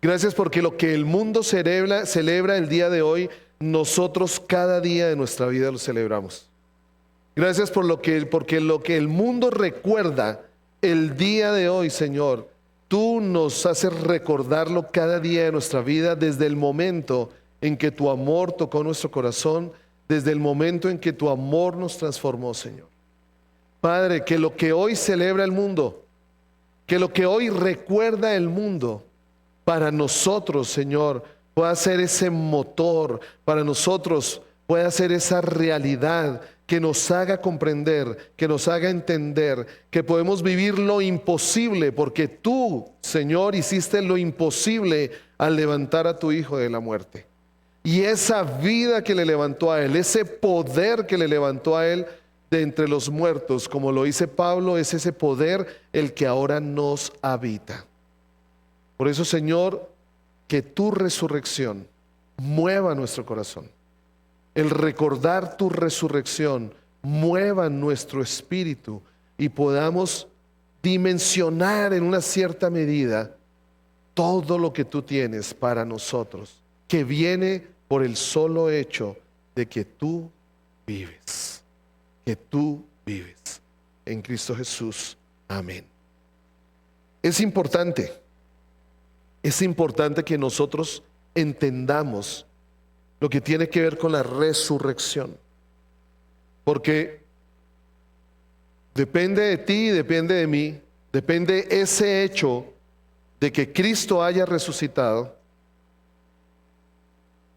Gracias porque lo que el mundo celebra el día de hoy, nosotros cada día de nuestra vida lo celebramos. Gracias porque lo que el mundo recuerda el día de hoy, Señor, tú nos haces recordarlo cada día de nuestra vida desde el momento en que tu amor tocó nuestro corazón, desde el momento en que tu amor nos transformó, Señor. Padre, que lo que hoy celebra el mundo, que lo que hoy recuerda el mundo, para nosotros, Señor, pueda ser ese motor, para nosotros pueda ser esa realidad que nos haga comprender, que nos haga entender que podemos vivir lo imposible, porque tú, Señor, hiciste lo imposible al levantar a tu Hijo de la muerte. Y esa vida que le levantó a Él, ese poder que le levantó a Él de entre los muertos, como lo dice Pablo, es ese poder el que ahora nos habita. Por eso, Señor, que tu resurrección mueva nuestro corazón. El recordar tu resurrección mueva nuestro espíritu y podamos dimensionar en una cierta medida todo lo que tú tienes para nosotros, que viene por el solo hecho de que tú vives, en Cristo Jesús. Amén. Es importante que nosotros entendamos lo que tiene que ver con la resurrección, porque depende de ti, depende de mí, depende ese hecho de que Cristo haya resucitado,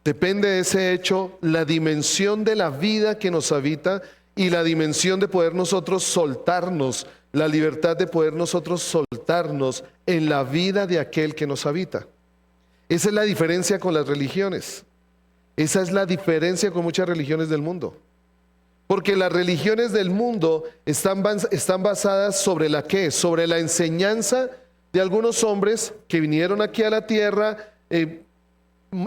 depende de ese hecho la dimensión de la vida que nos habita y la dimensión de poder nosotros soltarnos, la libertad de poder nosotros soltarnos en la vida de aquel que nos habita. Esa es la diferencia con las religiones. Esa es la diferencia con muchas religiones del mundo. Porque las religiones del mundo están basadas sobre la ¿qué? Sobre la enseñanza de algunos hombres que vinieron aquí a la tierra,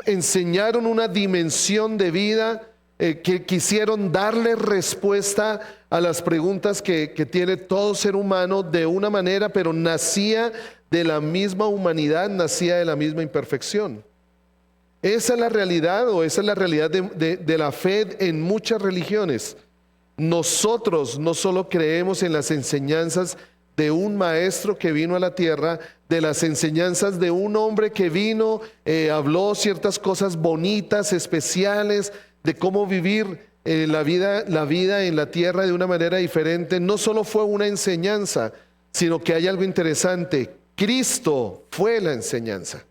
enseñaron una dimensión de vida, que quisieron darle respuesta a las preguntas que tiene todo ser humano de una manera, pero nacía de la misma humanidad, nacía de la misma imperfección. Esa es la realidad, o esa es la realidad de la fe en muchas religiones. Nosotros no solo creemos en las enseñanzas de un maestro que vino a la tierra, de las enseñanzas de un hombre que vino, habló ciertas cosas bonitas, especiales, de cómo vivir la vida en la tierra de una manera diferente. No solo fue una enseñanza, sino que hay algo interesante. Cristo fue la enseñanza.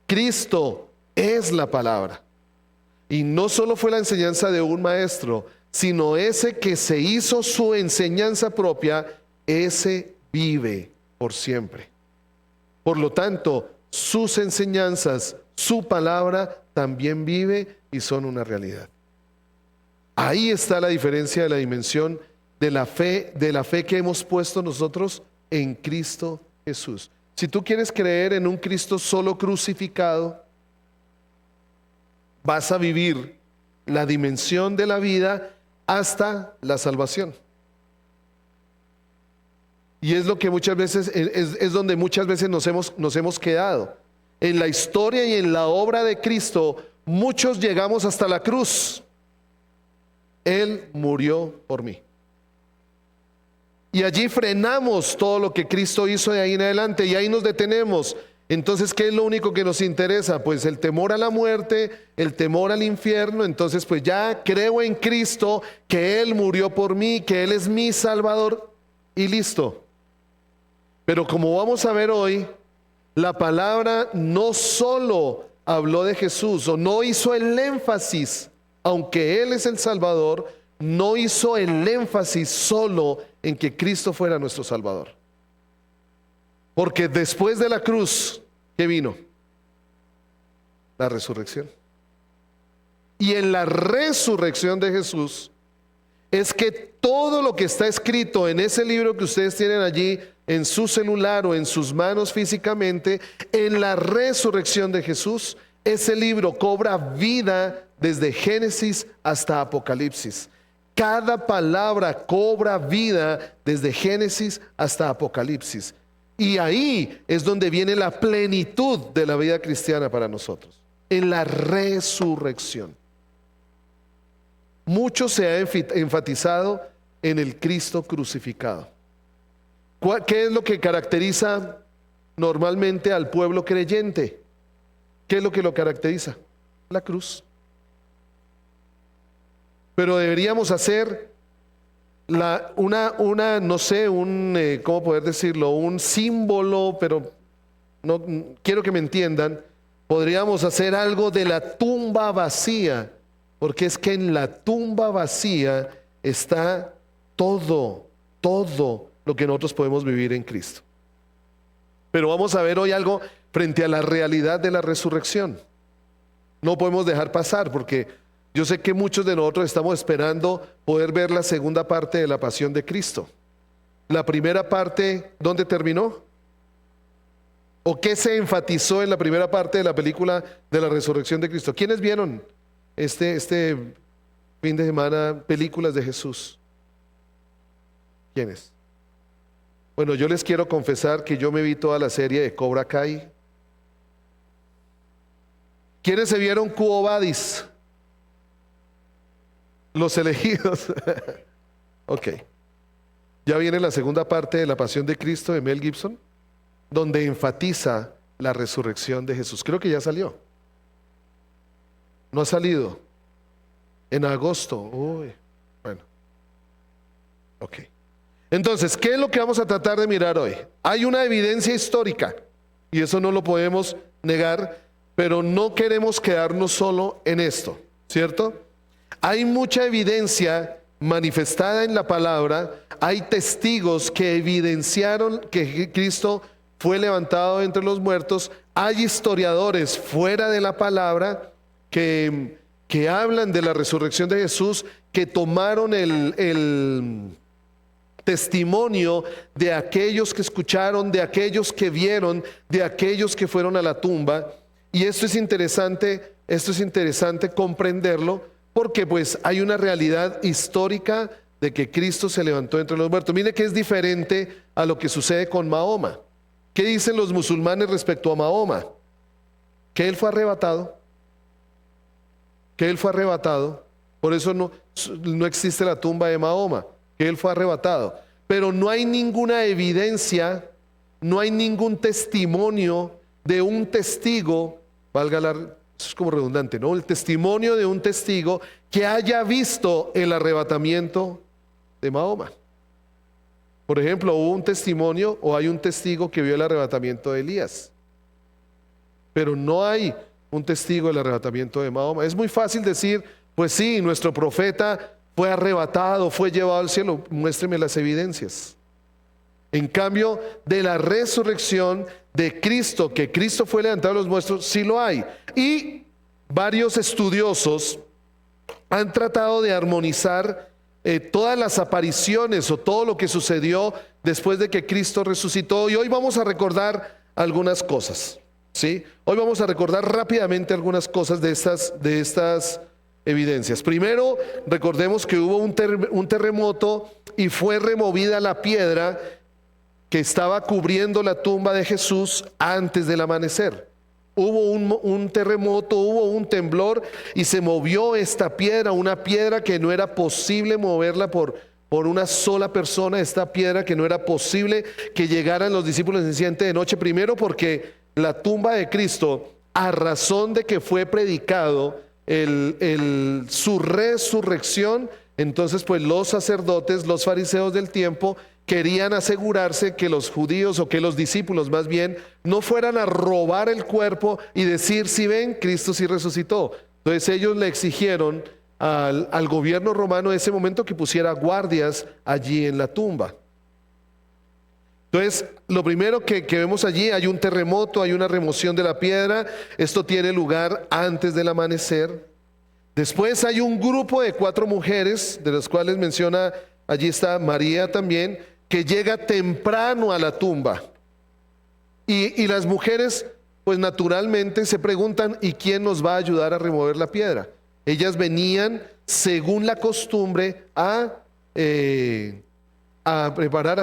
Cristo es la palabra. Y no solo fue la enseñanza de un maestro, sino ese que se hizo su enseñanza propia, ese vive por siempre. Por lo tanto, sus enseñanzas, su palabra también vive y son una realidad. Ahí está la diferencia de la dimensión de la fe que hemos puesto nosotros en Cristo Jesús. Si tú quieres creer en un Cristo solo crucificado, vas a vivir la dimensión de la vida hasta la salvación. Y es lo que muchas veces, es donde muchas veces nos hemos quedado. En la historia y en la obra de Cristo, muchos llegamos hasta la cruz. Él murió por mí. Y allí frenamos todo lo que Cristo hizo de ahí en adelante y ahí nos detenemos. Entonces, ¿qué es lo único que nos interesa? Pues el temor a la muerte, el temor al infierno. Entonces, pues ya creo en Cristo, que Él murió por mí, que Él es mi Salvador y listo. Pero como vamos a ver hoy, la palabra no solo habló de Jesús o no hizo el énfasis, aunque Él es el Salvador, no hizo el énfasis solo en que Cristo fuera nuestro Salvador. Porque después de la cruz, ¿qué vino? La resurrección. Y en la resurrección de Jesús es que todo lo que está escrito en ese libro que ustedes tienen allí en su celular o en sus manos físicamente, en la resurrección de Jesús, ese libro cobra vida desde Génesis hasta Apocalipsis. Cada palabra cobra vida desde Génesis hasta Apocalipsis. Y ahí es donde viene la plenitud de la vida cristiana para nosotros, en la resurrección. Mucho se ha enfatizado en el Cristo crucificado. ¿Qué es lo que caracteriza normalmente al pueblo creyente? ¿Qué es lo que lo caracteriza? La cruz. Pero deberíamos hacer no sé, ¿cómo poder decirlo? Un símbolo, pero no quiero que me entiendan. Podríamos hacer algo de la tumba vacía, porque es que en la tumba vacía está todo lo que nosotros podemos vivir en Cristo. Pero vamos a ver hoy algo frente a la realidad de la resurrección. No podemos dejar pasar, porque yo sé que muchos de nosotros estamos esperando poder ver la segunda parte de la pasión de Cristo. La primera parte, ¿dónde terminó? ¿O qué se enfatizó en la primera parte de la película de la resurrección de Cristo? ¿Quiénes vieron este fin de semana películas de Jesús? ¿Quiénes? Bueno, yo les quiero confesar que yo me vi toda la serie de Cobra Kai. ¿Quiénes se vieron Quo Vadis? Los elegidos. Ok. Ya viene la segunda parte de la pasión de Cristo de Mel Gibson, donde enfatiza la resurrección de Jesús. Creo que ya salió. No ha salido. En agosto. Uy. Bueno. Ok. Entonces, ¿qué es lo que vamos a tratar de mirar hoy? Hay una evidencia histórica, y eso no lo podemos negar, pero no queremos quedarnos solo en esto, ¿cierto? Hay mucha evidencia manifestada en la palabra, hay testigos que evidenciaron que Cristo fue levantado entre los muertos, hay historiadores fuera de la palabra que hablan de la resurrección de Jesús, que tomaron el testimonio de aquellos que escucharon, de aquellos que vieron, de aquellos que fueron a la tumba. Y esto es interesante comprenderlo, porque pues hay una realidad histórica de que Cristo se levantó entre los muertos. Mire que es diferente a lo que sucede con Mahoma. ¿Qué dicen los musulmanes respecto a Mahoma? Que él fue arrebatado. Que él fue arrebatado. Por eso no existe la tumba de Mahoma. Que él fue arrebatado. Pero no hay ninguna evidencia, no hay ningún testimonio de un testigo, eso es como redundante, ¿no? El testimonio de un testigo que haya visto el arrebatamiento de Mahoma. Por ejemplo, hubo un testimonio o hay un testigo que vio el arrebatamiento de Elías, pero no hay un testigo del arrebatamiento de Mahoma. Es muy fácil decir, pues sí, nuestro profeta fue arrebatado, fue llevado al cielo. Muéstreme las evidencias. En cambio, de la resurrección de Cristo, que Cristo fue levantado de los muertos, sí lo hay. Y varios estudiosos han tratado de armonizar todas las apariciones o todo lo que sucedió después de que Cristo resucitó. Y hoy vamos a recordar algunas cosas, ¿sí? Hoy vamos a recordar rápidamente algunas cosas de estas evidencias. Primero, recordemos que hubo un terremoto y fue removida la piedra que estaba cubriendo la tumba de Jesús antes del amanecer. Hubo un terremoto, hubo un temblor y se movió esta piedra, una piedra que no era posible moverla por una sola persona, esta piedra que no era posible que llegaran los discípulos en siguiente de noche. Primero porque la tumba de Cristo, a razón de que fue predicado su resurrección, entonces pues los sacerdotes, los fariseos del tiempo querían asegurarse que los judíos, o que los discípulos más bien, no fueran a robar el cuerpo y decir, si ven, Cristo sí resucitó. Entonces ellos le exigieron al gobierno romano de ese momento que pusiera guardias allí en la tumba. Entonces, lo primero que vemos allí, hay un terremoto, hay una remoción de la piedra. Esto tiene lugar antes del amanecer. Después hay un grupo de 4 mujeres, de las cuales menciona, allí está María también, que llega temprano a la tumba. Y las mujeres, pues naturalmente se preguntan, ¿y quién nos va a ayudar a remover la piedra? Ellas venían, según la costumbre, a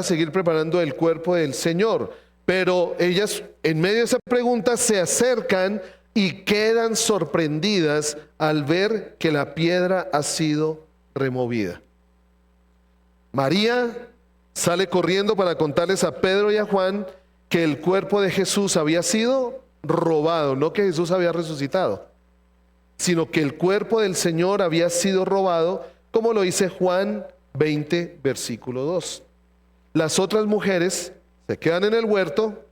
seguir preparando el cuerpo del Señor. Pero ellas, en medio de esa pregunta, se acercan y quedan sorprendidas al ver que la piedra ha sido removida. María sale corriendo para contarles a Pedro y a Juan que el cuerpo de Jesús había sido robado, no que Jesús había resucitado, sino que el cuerpo del Señor había sido robado, como lo dice Juan 20, versículo 2. Las otras mujeres se quedan en el huerto,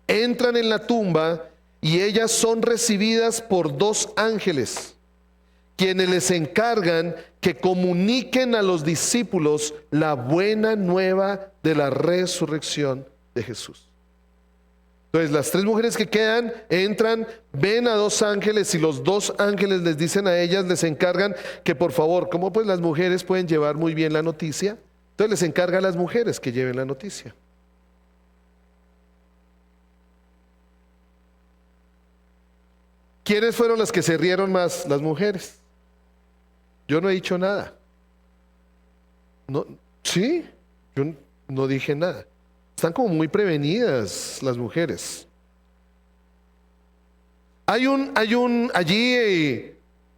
entran en la tumba y ellas son recibidas por dos ángeles, quienes les encargan que comuniquen a los discípulos la buena nueva de la resurrección de Jesús. Entonces las tres mujeres que quedan, entran, ven a dos ángeles y los dos ángeles les dicen a ellas, les encargan que por favor, como pues las mujeres pueden llevar muy bien la noticia, entonces les encarga a las mujeres que lleven la noticia. ¿Quiénes fueron las que se rieron más? Las mujeres. Yo no he dicho nada. No, sí, yo no dije nada. Están como muy prevenidas las mujeres. Allí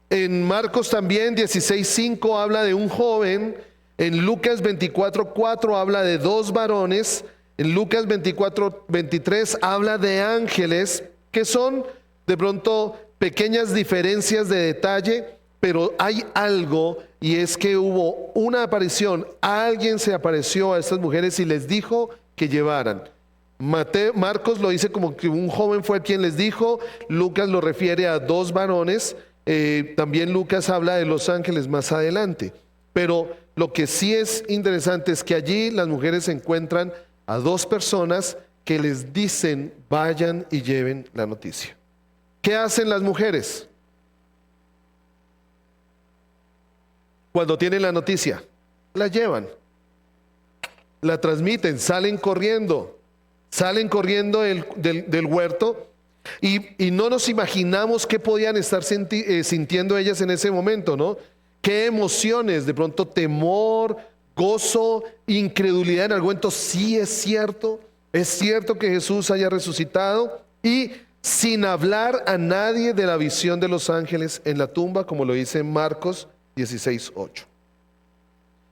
en Marcos también 16:5 habla de un joven. En Lucas 24:4 habla de dos varones. En Lucas 24:23 habla de ángeles, que son de pronto pequeñas diferencias de detalle, pero hay algo, y es que hubo una aparición. Alguien se apareció a estas mujeres y les dijo que llevaran. Marcos lo dice como que un joven fue quien les dijo. Lucas lo refiere a dos varones. También Lucas habla de los ángeles más adelante. Pero lo que sí es interesante es que allí las mujeres encuentran a dos personas que les dicen vayan y lleven la noticia. ¿Qué hacen las mujeres cuando tienen la noticia? La llevan, la transmiten, salen corriendo del huerto y no nos imaginamos qué podían estar sintiendo ellas en ese momento, ¿no? Qué emociones, de pronto temor, gozo, incredulidad en algún momento. Sí, es cierto que Jesús haya resucitado, y sin hablar a nadie de la visión de los ángeles en la tumba, como lo dice Marcos 16:8.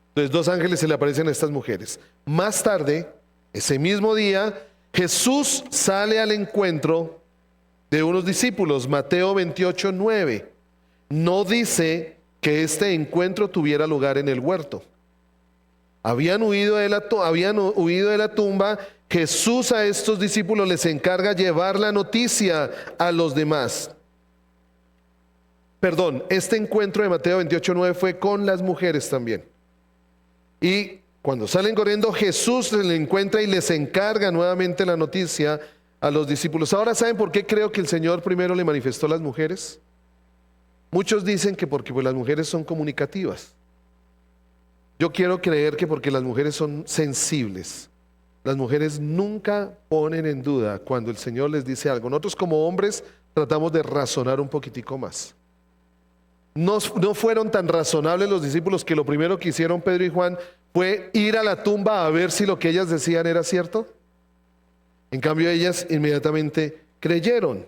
Entonces dos ángeles se le aparecen a estas mujeres. Más tarde, ese mismo día, Jesús sale al encuentro de unos discípulos. Mateo 28:9 no dice que este encuentro tuviera lugar en el huerto. Habían huido de la tumba. Jesús a estos discípulos les encarga llevar la noticia a los demás. Perdón, este encuentro de Mateo 28:9 fue con las mujeres también. Y cuando salen corriendo, Jesús se les encuentra y les encarga nuevamente la noticia a los discípulos. Ahora, ¿saben por qué creo que el Señor primero le manifestó a las mujeres? Muchos dicen que porque pues, las mujeres son comunicativas. Yo quiero creer que porque las mujeres son sensibles. Las mujeres nunca ponen en duda cuando el Señor les dice algo. Nosotros como hombres tratamos de razonar un poquitico más. No fueron tan razonables los discípulos que lo primero que hicieron Pedro y Juan fue ir a la tumba a ver si lo que ellas decían era cierto. En cambio ellas inmediatamente creyeron,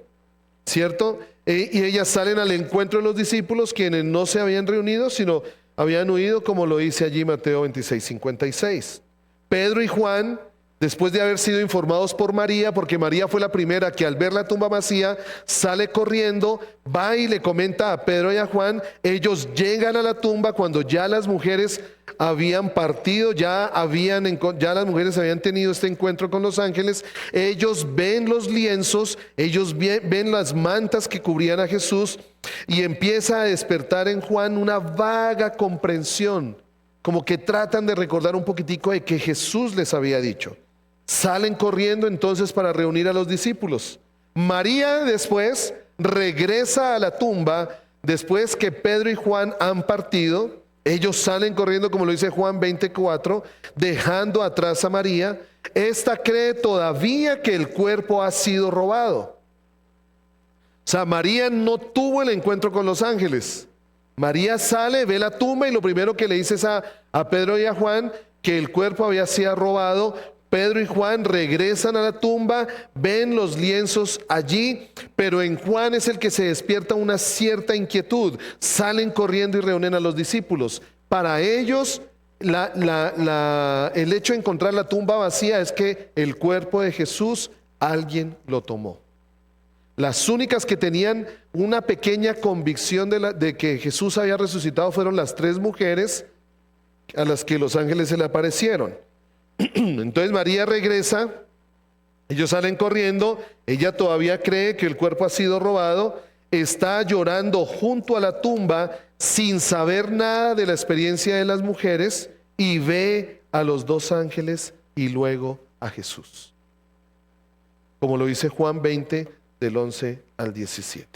¿cierto? Y ellas salen al encuentro de los discípulos, quienes no se habían reunido, sino habían huido, como lo dice allí Mateo 26:56. Pedro y Juan, después de haber sido informados por María, porque María fue la primera que al ver la tumba vacía sale corriendo, va y le comenta a Pedro y a Juan. Ellos llegan a la tumba cuando ya las mujeres habían partido, ya las mujeres habían tenido este encuentro con los ángeles. Ellos ven los lienzos, ellos ven las mantas que cubrían a Jesús, y empieza a despertar en Juan una vaga comprensión, como que tratan de recordar un poquitico de que Jesús les había dicho. Salen corriendo entonces para reunir a los discípulos. María después regresa a la tumba después que Pedro y Juan han partido. Ellos salen corriendo, como lo dice Juan 20:4, dejando atrás a María. Esta cree todavía que el cuerpo ha sido robado. O sea, María no tuvo el encuentro con los ángeles. María sale, ve la tumba y lo primero que le dice es a Pedro y a Juan que el cuerpo había sido robado, Pedro y Juan regresan a la tumba, ven los lienzos allí, pero en Juan es el que se despierta una cierta inquietud. Salen corriendo y reúnen a los discípulos. Para ellos, el hecho de encontrar la tumba vacía es que el cuerpo de Jesús alguien lo tomó. Las únicas que tenían una pequeña convicción de que Jesús había resucitado fueron las 3 mujeres a las que los ángeles se le aparecieron. Entonces María regresa, ellos salen corriendo, ella todavía cree que el cuerpo ha sido robado, está llorando junto a la tumba sin saber nada de la experiencia de las mujeres y ve a los 2 ángeles y luego a Jesús. Como lo dice Juan 20, del 11 al 17.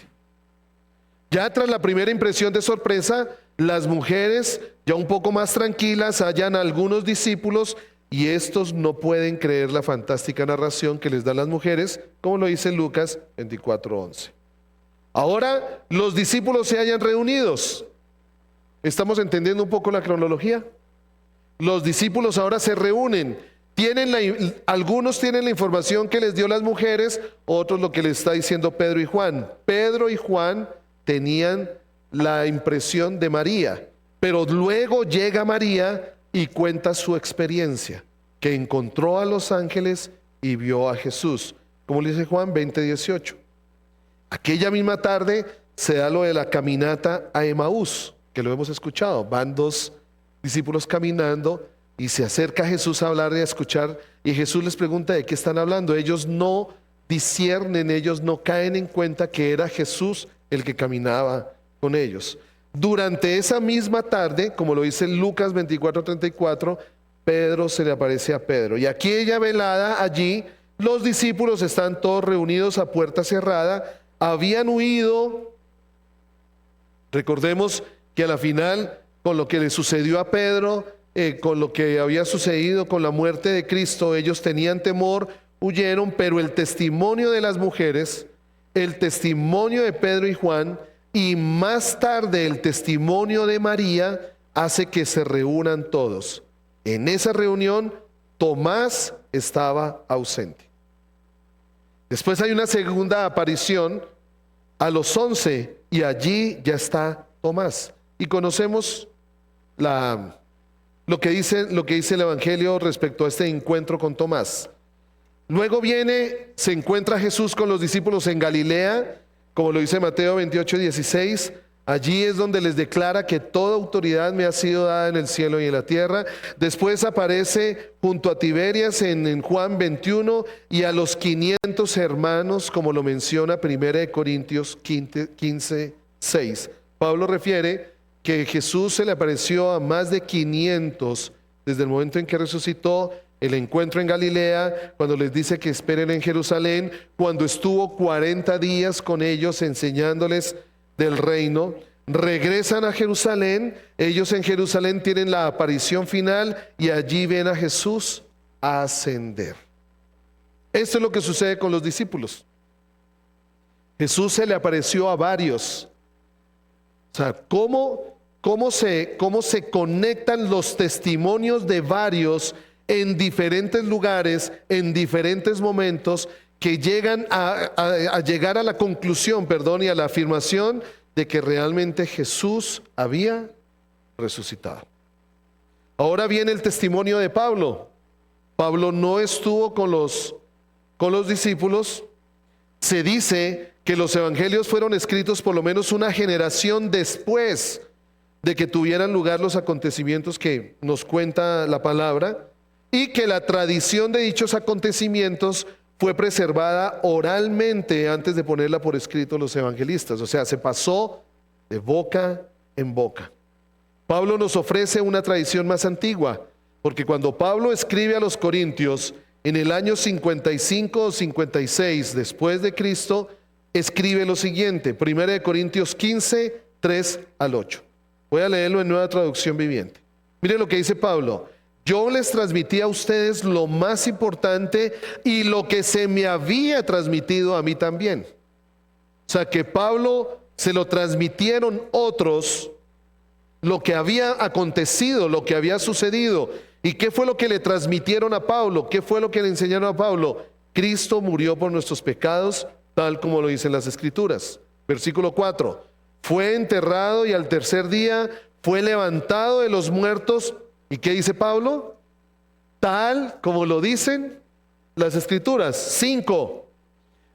Ya tras la primera impresión de sorpresa, las mujeres, ya un poco más tranquilas, hallan a algunos discípulos y estos no pueden creer la fantástica narración que les dan las mujeres, como lo dice Lucas 24:11. Ahora los discípulos se hallan reunidos. ¿Estamos entendiendo un poco la cronología? Los discípulos ahora se reúnen. Algunos tienen la información que les dio las mujeres, otros lo que les está diciendo Pedro y Juan. Pedro y Juan tenían la impresión de María, pero luego llega María y cuenta su experiencia, que encontró a los ángeles y vio a Jesús, como le dice Juan 20:18. Aquella misma tarde se da lo de la caminata a Emaús, que lo hemos escuchado. Van 2 discípulos caminando y se acerca a Jesús a hablar y a escuchar, y Jesús les pregunta de qué están hablando. Ellos no disciernen, ellos no caen en cuenta que era Jesús el que caminaba con ellos. Durante esa misma tarde, como lo dice Lucas 24:34, Pedro se le aparece a Pedro. Y aquella velada allí, los discípulos están todos reunidos a puerta cerrada, habían huido. Recordemos que a la final, con lo que le sucedió a Pedro, con lo que había sucedido con la muerte de Cristo, ellos tenían temor, huyeron, pero el testimonio de las mujeres, el testimonio de Pedro y Juan, y más tarde el testimonio de María, hace que se reúnan todos. En esa reunión, Tomás estaba ausente. Después hay una segunda aparición a los 11 y allí ya está Tomás. Y conocemos lo que dice el Evangelio respecto a este encuentro con Tomás. Luego se encuentra Jesús con los discípulos en Galilea, como lo dice Mateo 28:16. Allí es donde les declara que toda autoridad me ha sido dada en el cielo y en la tierra. Después aparece junto a Tiberias en Juan 21 y a los 500 hermanos, como lo menciona 1 Corintios 15:6. Pablo refiere que Jesús se le apareció a más de 500 desde el momento en que resucitó, el encuentro en Galilea, cuando les dice que esperen en Jerusalén, cuando estuvo 40 días con ellos enseñándoles del reino. Regresan a Jerusalén, ellos en Jerusalén tienen la aparición final y allí ven a Jesús ascender. Esto es lo que sucede con los discípulos. Jesús se le apareció a varios. O sea, ¿cómo se conectan los testimonios de varios en diferentes lugares, en diferentes momentos, que llegan a llegar a la conclusión, y a la afirmación de que realmente Jesús había resucitado? Ahora viene el testimonio de Pablo. Pablo no estuvo con los discípulos. Se dice que los evangelios fueron escritos por lo menos una generación después de que tuvieran lugar los acontecimientos que nos cuenta la palabra, y que la tradición de dichos acontecimientos fue preservada oralmente antes de ponerla por escrito los evangelistas. O sea, se pasó de boca en boca. Pablo nos ofrece una tradición más antigua, porque cuando Pablo escribe a los Corintios en el año 55 o 56 después de Cristo, escribe lo siguiente: 1 Corintios 15, 3 al 8. Voy a leerlo en Nueva Traducción Viviente. Miren lo que dice Pablo: yo les transmití a ustedes lo más importante y lo que se me había transmitido a mí también. O sea, que Pablo se lo transmitieron otros lo que había acontecido, lo que había sucedido. ¿Y qué fue lo que le transmitieron a Pablo? ¿Qué fue lo que le enseñaron a Pablo? Cristo murió por nuestros pecados, tal como lo dicen las Escrituras. Versículo 4. Fue enterrado y al tercer día fue levantado de los muertos. ¿Y qué dice Pablo? Tal como lo dicen las Escrituras. 5.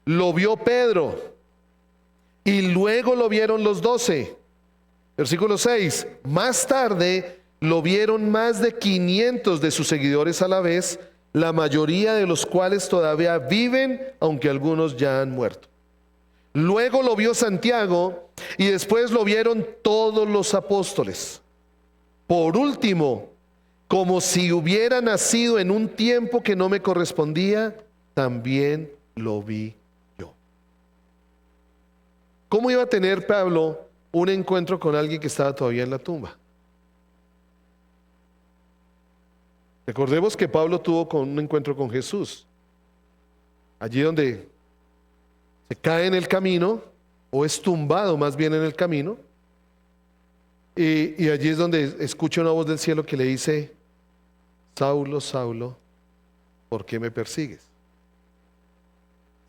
Lo vio Pedro y luego lo vieron los 12. Versículo 6. Más tarde lo vieron más de 500 de sus seguidores a la vez, la mayoría de los cuales todavía viven, aunque algunos ya han muerto. Luego lo vio Santiago y después lo vieron todos los apóstoles. Por último, como si hubiera nacido en un tiempo que no me correspondía, también lo vi yo. ¿Cómo iba a tener Pablo un encuentro con alguien que estaba todavía en la tumba? Recordemos que Pablo tuvo un encuentro con Jesús, allí donde se cae en el camino, o es tumbado más bien en el camino, y allí es donde escucha una voz del cielo que le dice: Saulo, Saulo, ¿por qué me persigues?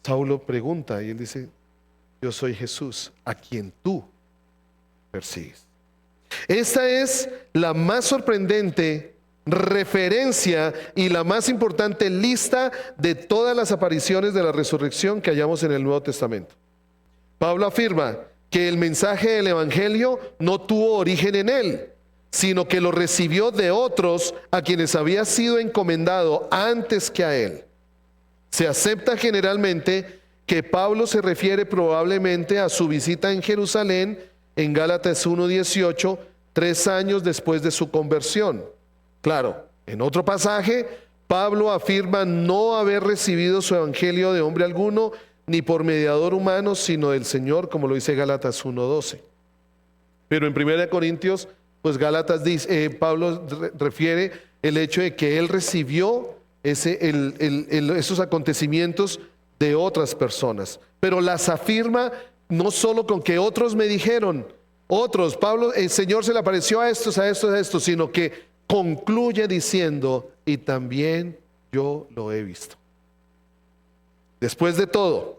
Saulo pregunta y él dice: yo soy Jesús, a quien tú persigues. Esta es la más sorprendente referencia y la más importante lista de todas las apariciones de la resurrección que hallamos en el Nuevo Testamento. Pablo afirma que el mensaje del Evangelio no tuvo origen en él, sino que lo recibió de otros a quienes había sido encomendado antes que a él. Se acepta generalmente que Pablo se refiere probablemente a su visita en Jerusalén en Gálatas 1:18, 3 años después de su conversión. Claro, en otro pasaje, Pablo afirma no haber recibido su evangelio de hombre alguno, ni por mediador humano, sino del Señor, como lo dice Gálatas 1:12. Pero en 1 Corintios, pues Pablo refiere el hecho de que él recibió esos acontecimiimientos de otras personas, pero las afirma no solo con que otros me dijeron, el Señor se le apareció a estos, sino que concluye diciendo: y también yo lo he visto. Después de todo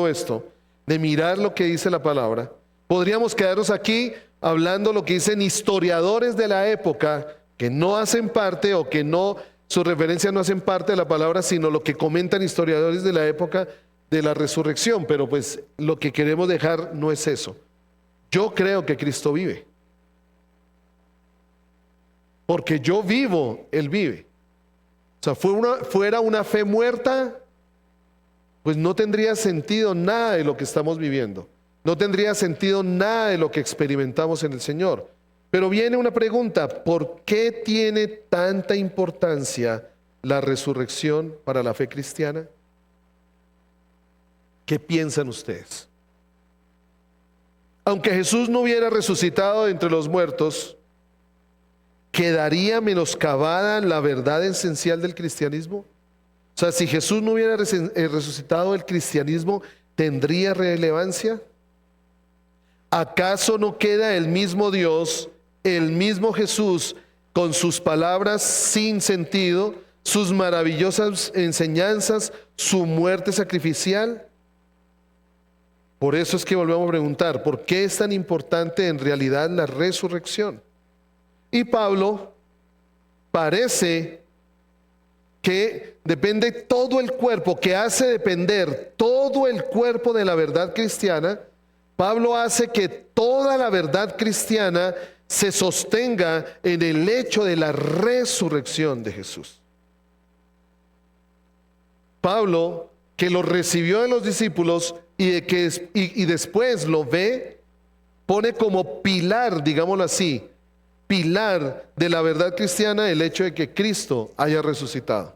esto, de mirar lo que dice la palabra, podríamos quedarnos aquí hablando lo que dicen historiadores de la época que no hacen parte, o que no, sus referencias no hacen parte de la palabra, sino lo que comentan historiadores de la época de la resurrección. Pero pues lo que queremos dejar no es eso. Yo creo que Cristo vive. Porque yo vivo, Él vive. O sea, fuera una fe muerta, pues no tendría sentido nada de lo que estamos viviendo. No tendría sentido nada de lo que experimentamos en el Señor. Pero viene una pregunta: ¿por qué tiene tanta importancia la resurrección para la fe cristiana? ¿Qué piensan ustedes? Aunque Jesús no hubiera resucitado entre los muertos, ¿quedaría menoscabada la verdad esencial del cristianismo? O sea, si Jesús no hubiera resucitado, ¿el cristianismo tendría relevancia? ¿Acaso no queda el mismo Dios, el mismo Jesús, con sus palabras sin sentido, sus maravillosas enseñanzas, su muerte sacrificial? Por eso es que volvemos a preguntar: ¿por qué es tan importante en realidad la resurrección? Y Pablo parece que depende todo el cuerpo, que hace depender todo el cuerpo de la verdad cristiana. Pablo hace que toda la verdad cristiana se sostenga en el hecho de la resurrección de Jesús. Pablo, que lo recibió de los discípulos y después lo ve, pone como pilar, digámoslo así, pilar de la verdad cristiana el hecho de que Cristo haya resucitado.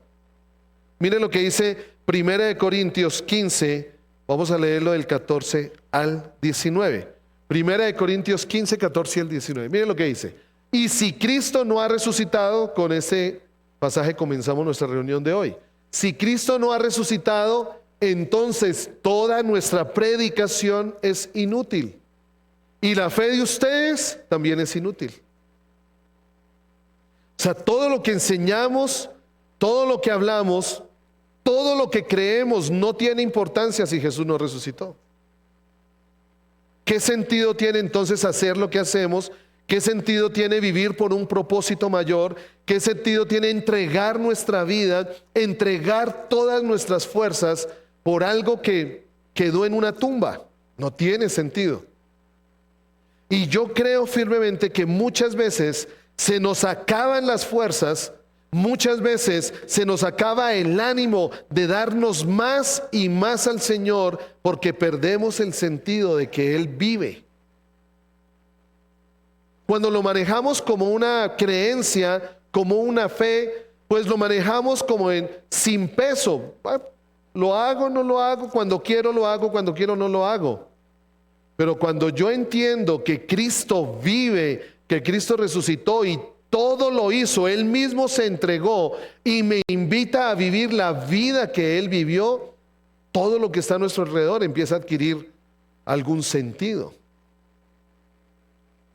Miren lo que dice 1 Corintios 15, vamos a leerlo del 14 al 19. 1 Corintios 15, 14 al 19. Miren lo que dice: y si Cristo no ha resucitado, con ese pasaje comenzamos nuestra reunión de hoy. Si Cristo no ha resucitado, entonces toda nuestra predicación es inútil, y la fe de ustedes también es inútil. O sea, todo lo que enseñamos, todo lo que hablamos, todo lo que creemos no tiene importancia si Jesús no resucitó. ¿Qué sentido tiene entonces hacer lo que hacemos? ¿Qué sentido tiene vivir por un propósito mayor? ¿Qué sentido tiene entregar nuestra vida, entregar todas nuestras fuerzas por algo que quedó en una tumba? No tiene sentido. Y yo creo firmemente que muchas veces se nos acaban las fuerzas, muchas veces se nos acaba el ánimo de darnos más y más al Señor porque perdemos el sentido de que Él vive. Cuando lo manejamos como una creencia, como una fe, pues lo manejamos como sin peso. Lo hago, no lo hago, cuando quiero lo hago, cuando quiero no lo hago. Pero cuando yo entiendo que Cristo vive, que Cristo resucitó y todo lo hizo, Él mismo se entregó y me invita a vivir la vida que Él vivió, todo lo que está a nuestro alrededor empieza a adquirir algún sentido.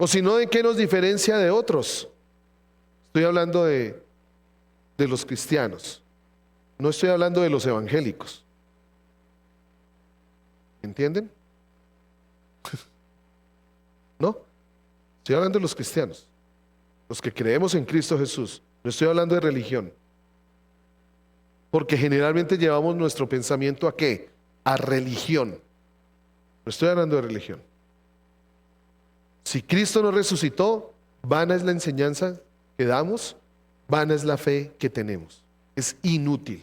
O si no, ¿de qué nos diferencia de otros? Estoy hablando de los cristianos, no estoy hablando de los evangélicos. ¿Entienden? No, estoy hablando de los cristianos, los que creemos en Cristo Jesús. No estoy hablando de religión, porque generalmente llevamos nuestro pensamiento ¿a qué? A religión. No estoy hablando de religión. Si Cristo no resucitó, vana es la enseñanza que damos, vana es la fe que tenemos. Es inútil.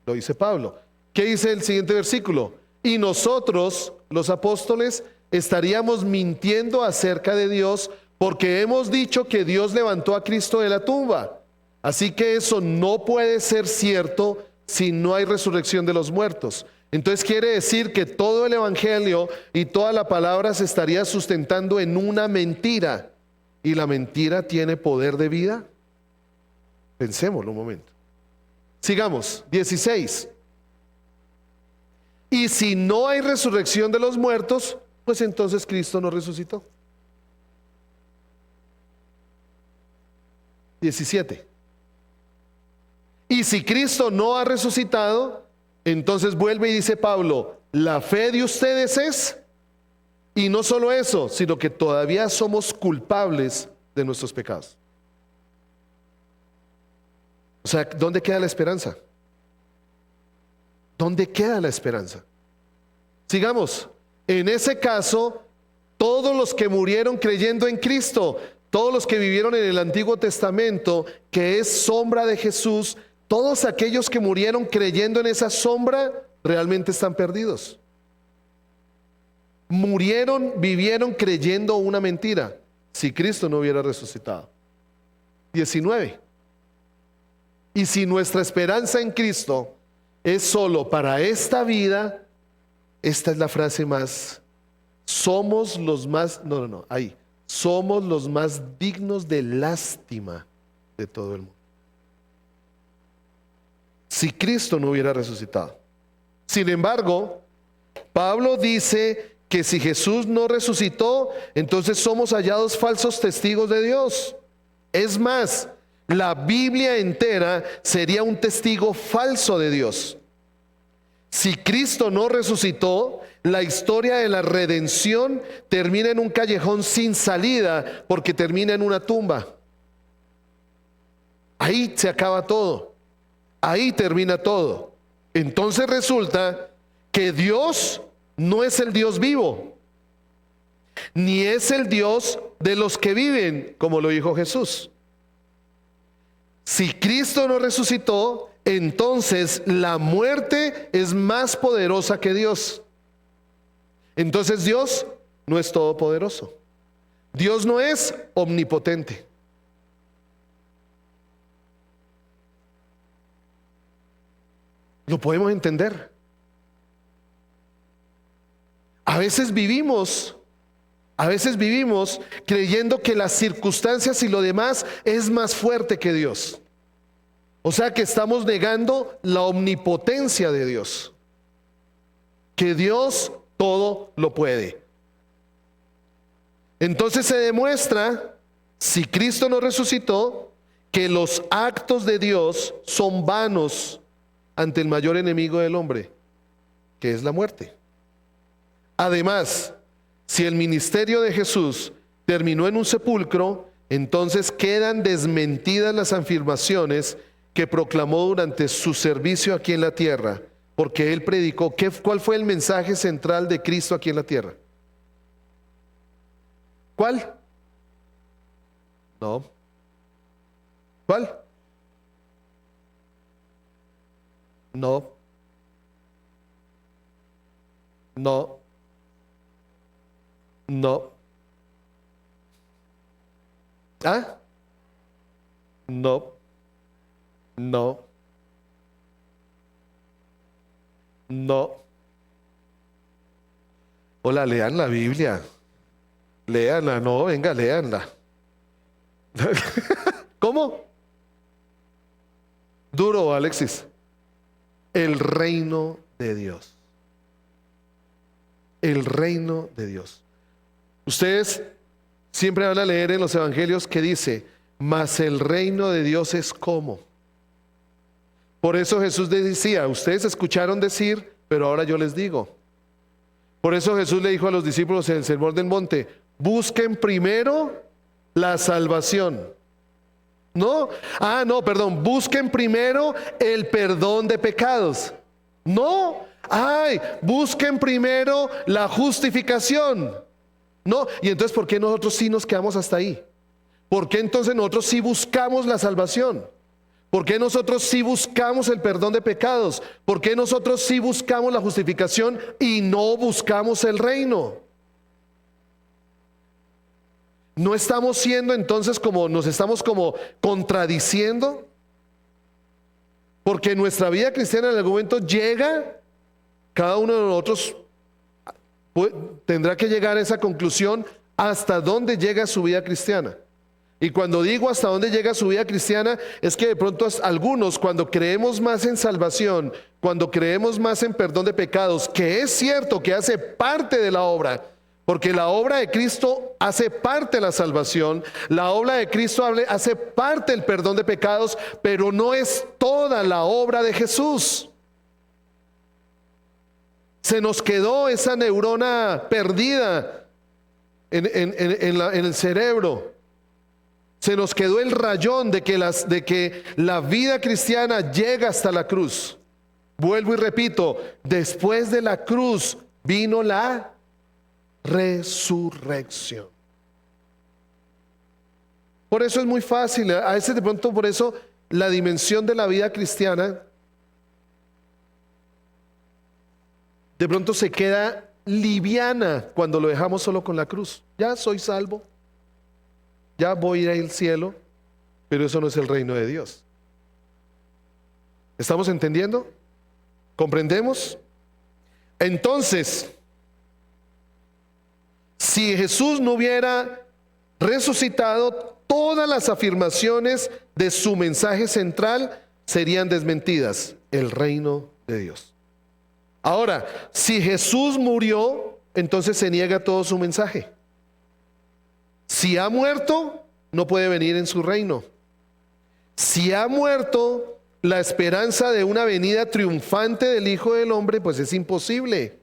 Lo dice Pablo. ¿Qué dice el siguiente versículo? Y nosotros, los apóstoles, estaríamos mintiendo acerca de Dios porque hemos dicho que Dios levantó a Cristo de la tumba. Así que eso no puede ser cierto si no hay resurrección de los muertos. Entonces quiere decir que todo el evangelio y toda la palabra se estaría sustentando en una mentira. ¿Y la mentira tiene poder de vida? Pensémoslo un momento. Sigamos, 16. Y si no hay resurrección de los muertos, pues entonces Cristo no resucitó. 17. Y si Cristo no ha resucitado, entonces vuelve y dice Pablo, la fe de ustedes es, y no solo eso, sino que todavía somos culpables de nuestros pecados. O sea, ¿dónde queda la esperanza? ¿Dónde queda la esperanza? Sigamos. En ese caso, todos los que murieron creyendo en Cristo, todos los que vivieron en el Antiguo Testamento, que es sombra de Jesús, todos aquellos que murieron creyendo en esa sombra, realmente están perdidos. Murieron, vivieron creyendo una mentira, si Cristo no hubiera resucitado. 19. Y si nuestra esperanza en Cristo es solo para esta vida, esta es la frase más, somos los más, somos los más dignos de lástima de todo el mundo. Si Cristo no hubiera resucitado. Sin embargo, Pablo dice que si Jesús no resucitó, entonces somos hallados falsos testigos de Dios. Es más, la Biblia entera sería un testigo falso de Dios. Si Cristo no resucitó, la historia de la redención termina en un callejón sin salida porque termina en una tumba. Ahí se acaba todo. Ahí termina todo. Entonces resulta que Dios no es el Dios vivo, ni es el Dios de los que viven, como lo dijo Jesús. Si Cristo no resucitó, entonces la muerte es más poderosa que Dios. Entonces Dios no es todopoderoso. Dios no es omnipotente. ¿Lo podemos entender? A veces vivimos creyendo que las circunstancias y lo demás es más fuerte que Dios. O sea que estamos negando la omnipotencia de Dios. Que Dios todo lo puede. Entonces se demuestra, si Cristo no resucitó, que los actos de Dios son vanos ante el mayor enemigo del hombre, que es la muerte. Además, si el ministerio de Jesús terminó en un sepulcro, entonces quedan desmentidas las afirmaciones que proclamó durante su servicio aquí en la tierra, porque él predicó. ¿Cuál fue el mensaje central de Cristo aquí en la tierra? ¿Cuál? No. ¿Cuál? No. No. No. ¿Ah? No. No. No. Hola, lean la Biblia. Léanla, no, venga, léanla. ¿Cómo? Duro, Alexis. El reino de Dios. El reino de Dios. Ustedes siempre van a leer en los evangelios que dice, mas el reino de Dios es como. Por eso Jesús les decía, ustedes escucharon decir, pero ahora yo les digo. Por eso Jesús le dijo a los discípulos en el Sermón del Monte, busquen primero la salvación. No, perdón, busquen primero el perdón de pecados. No, busquen primero la justificación. No, y entonces ¿por qué nosotros sí nos quedamos hasta ahí? ¿Por qué entonces nosotros sí buscamos la salvación? ¿Por qué nosotros sí buscamos el perdón de pecados? ¿Por qué nosotros sí buscamos la justificación y no buscamos el reino? ¿No estamos siendo entonces nos estamos como contradiciendo? Porque nuestra vida cristiana en algún momento llega, cada uno de nosotros tendrá que llegar a esa conclusión hasta dónde llega su vida cristiana. Y cuando digo hasta dónde llega su vida cristiana, es que de pronto algunos, cuando creemos más en salvación, cuando creemos más en perdón de pecados, que es cierto que hace parte de la obra, porque la obra de Cristo hace parte de la salvación, la obra de Cristo hace parte del perdón de pecados, pero no es toda la obra de Jesús. Se nos quedó esa neurona perdida en el cerebro. Se nos quedó el rayón de que la vida cristiana llega hasta la cruz. Vuelvo y repito, después de la cruz vino la resurrección. Por eso es muy fácil, a veces de pronto por eso la dimensión de la vida cristiana de pronto se queda liviana cuando lo dejamos solo con la cruz. Ya soy salvo, ya voy a ir al cielo, pero eso no es el reino de Dios. ¿Estamos entendiendo? ¿Comprendemos? Entonces, si Jesús no hubiera resucitado, todas las afirmaciones de su mensaje central serían desmentidas. El reino de Dios. Ahora, si Jesús murió, entonces se niega todo su mensaje. Si ha muerto, no puede venir en su reino. Si ha muerto, la esperanza de una venida triunfante del Hijo del Hombre, pues es imposible.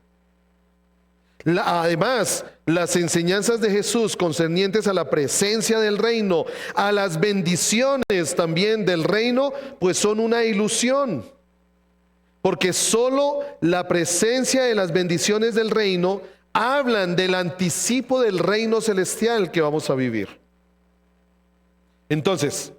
Además, las enseñanzas de Jesús concernientes a la presencia del reino, a las bendiciones también del reino, pues son una ilusión. Porque solo la presencia de las bendiciones del reino hablan del anticipo del reino celestial que vamos a vivir. Entonces,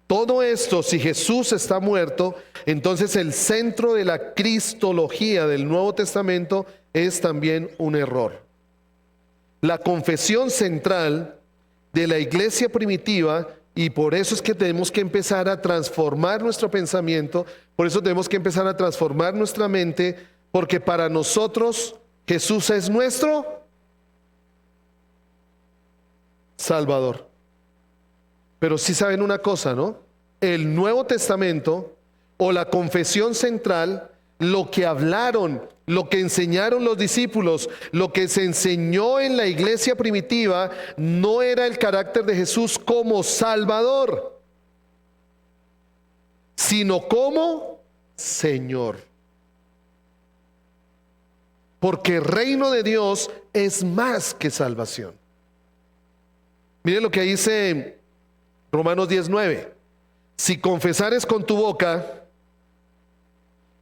todo esto, si Jesús está muerto, entonces el centro de la cristología del Nuevo Testamento es también un error. La confesión central de la iglesia primitiva, y por eso es que tenemos que empezar a transformar nuestro pensamiento, por eso tenemos que empezar a transformar nuestra mente, porque para nosotros Jesús es nuestro Salvador. Pero sí saben una cosa, ¿no? El Nuevo Testamento o la confesión central, lo que hablaron, lo que enseñaron los discípulos, lo que se enseñó en la iglesia primitiva, no era el carácter de Jesús como Salvador. sino como Señor. Porque el reino de Dios es más que salvación. Miren lo que dice Romanos 19. Si confesares con tu boca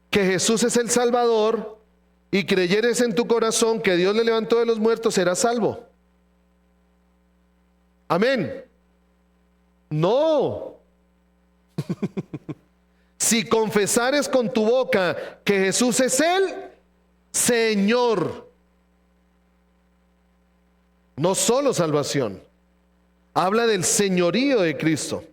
que Jesús es el Salvador y creyeres en tu corazón que Dios le levantó de los muertos, serás salvo. Amén. No. Si confesares con tu boca que Jesús es el Señor, no solo salvación, habla del señorío de Cristo.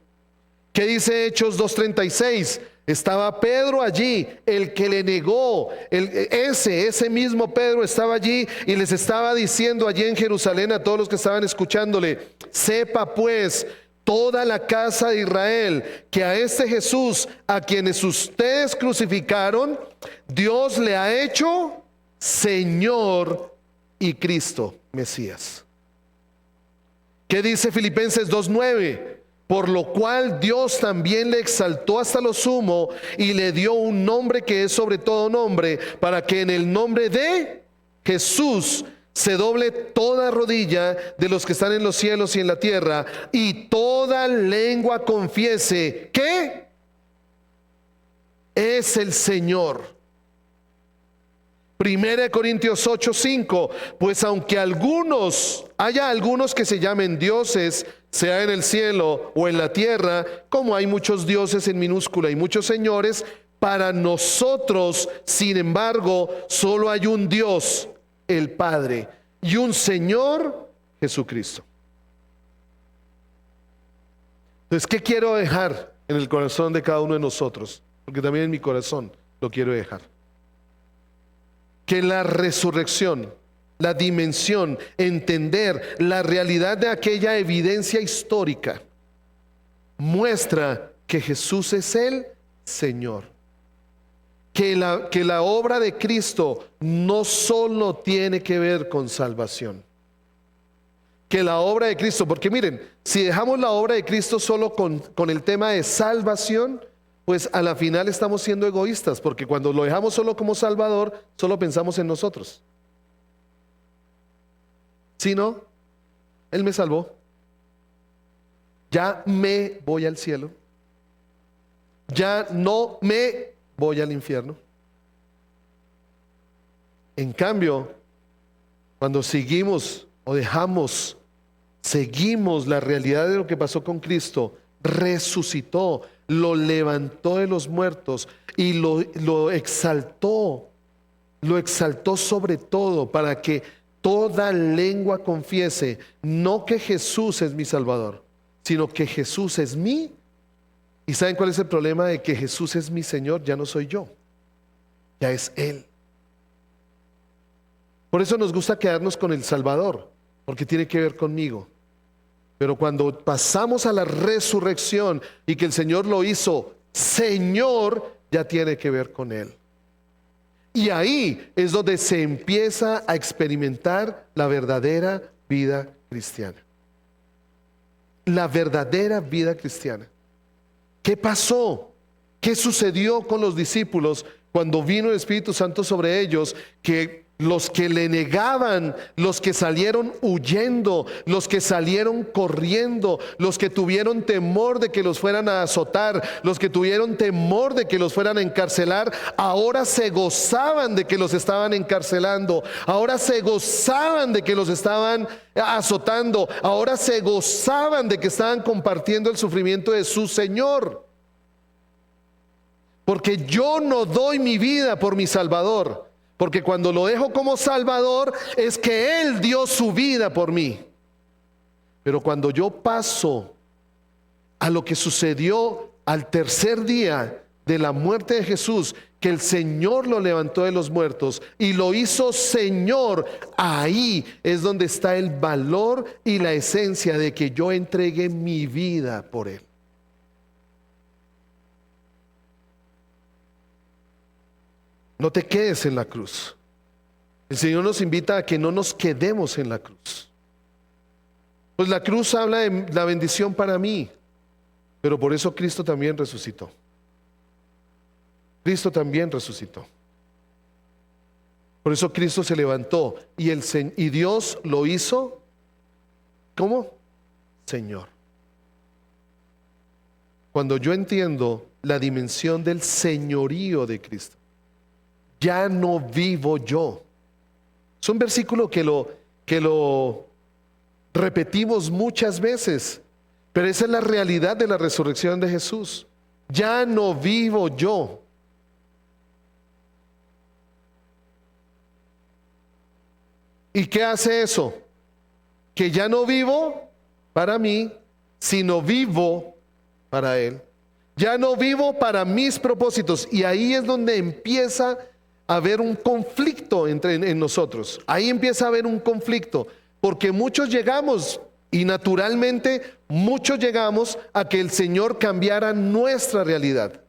¿Qué dice Hechos 2:36? Estaba Pedro allí, el que le negó, ese mismo Pedro estaba allí y les estaba diciendo allí en Jerusalén a todos los que estaban escuchándole: sepa pues toda la casa de Israel que a este Jesús, a quienes ustedes crucificaron, Dios le ha hecho Señor y Cristo, Mesías. ¿Qué dice Filipenses 2:9? Por lo cual Dios también le exaltó hasta lo sumo y le dio un nombre que es sobre todo nombre, para que en el nombre de Jesús se doble toda rodilla de los que están en los cielos y en la tierra, y toda lengua confiese que es el Señor. 1 Corintios 8:5, pues aunque haya algunos que se llamen dioses, sea en el cielo o en la tierra, como hay muchos dioses en minúscula y muchos señores, para nosotros, sin embargo, solo hay un Dios, el Padre, y un Señor, Jesucristo. Entonces, ¿qué quiero dejar en el corazón de cada uno de nosotros? Porque también en mi corazón lo quiero dejar. Que la resurrección, la dimensión, entender la realidad de aquella evidencia histórica, muestra que Jesús es el Señor. Que la obra de Cristo no solo tiene que ver con salvación. Que la obra de Cristo, porque miren, si dejamos la obra de Cristo solo con el tema de salvación, pues a la final estamos siendo egoístas, porque cuando lo dejamos solo como Salvador, solo pensamos en nosotros. ¿Sí, no? Él me salvó. Ya me voy al cielo. Ya no me voy al infierno. En cambio, cuando seguimos la realidad de lo que pasó con Cristo, resucitó, lo levantó de los muertos y lo exaltó sobre todo, para que toda lengua confiese, no que Jesús es mi Salvador, sino que Jesús es mí. ¿Y saben cuál es el problema de que Jesús es mi Señor? Ya no soy yo, ya es Él. Por eso nos gusta quedarnos con el Salvador, porque tiene que ver conmigo. Pero cuando pasamos a la resurrección y que el Señor lo hizo Señor, ya tiene que ver con Él. Y ahí es donde se empieza a experimentar la verdadera vida cristiana. La verdadera vida cristiana. ¿Qué pasó? ¿Qué sucedió con los discípulos cuando vino el Espíritu Santo sobre ellos? Que los que le negaban, los que salieron huyendo, los que salieron corriendo, los que tuvieron temor de que los fueran a azotar, los que tuvieron temor de que los fueran a encarcelar, ahora se gozaban de que los estaban encarcelando, ahora se gozaban de que los estaban azotando, ahora se gozaban de que estaban compartiendo el sufrimiento de su Señor. Porque yo no doy mi vida por mi Salvador. Porque cuando lo dejo como Salvador es que Él dio su vida por mí. Pero cuando yo paso a lo que sucedió al tercer día de la muerte de Jesús, que el Señor lo levantó de los muertos y lo hizo Señor, ahí es donde está el valor y la esencia de que yo entregué mi vida por Él. No te quedes en la cruz. El Señor nos invita a que no nos quedemos en la cruz. Pues la cruz habla de la bendición para mí, pero por eso Cristo también resucitó. Cristo también resucitó. Por eso Cristo se levantó y Dios lo hizo, ¿cómo? Señor. Cuando yo entiendo la dimensión del señorío de Cristo, ya no vivo yo. Es un versículo que lo repetimos muchas veces, pero esa es la realidad de la resurrección de Jesús. Ya no vivo yo. ¿Y qué hace eso? Que ya no vivo para mí, sino vivo para Él. Ya no vivo para mis propósitos. Y ahí es donde empieza a haber un conflicto en nosotros. Ahí empieza a haber un conflicto. Porque muchos llegamos, y naturalmente muchos llegamos a que el Señor cambiara nuestra realidad.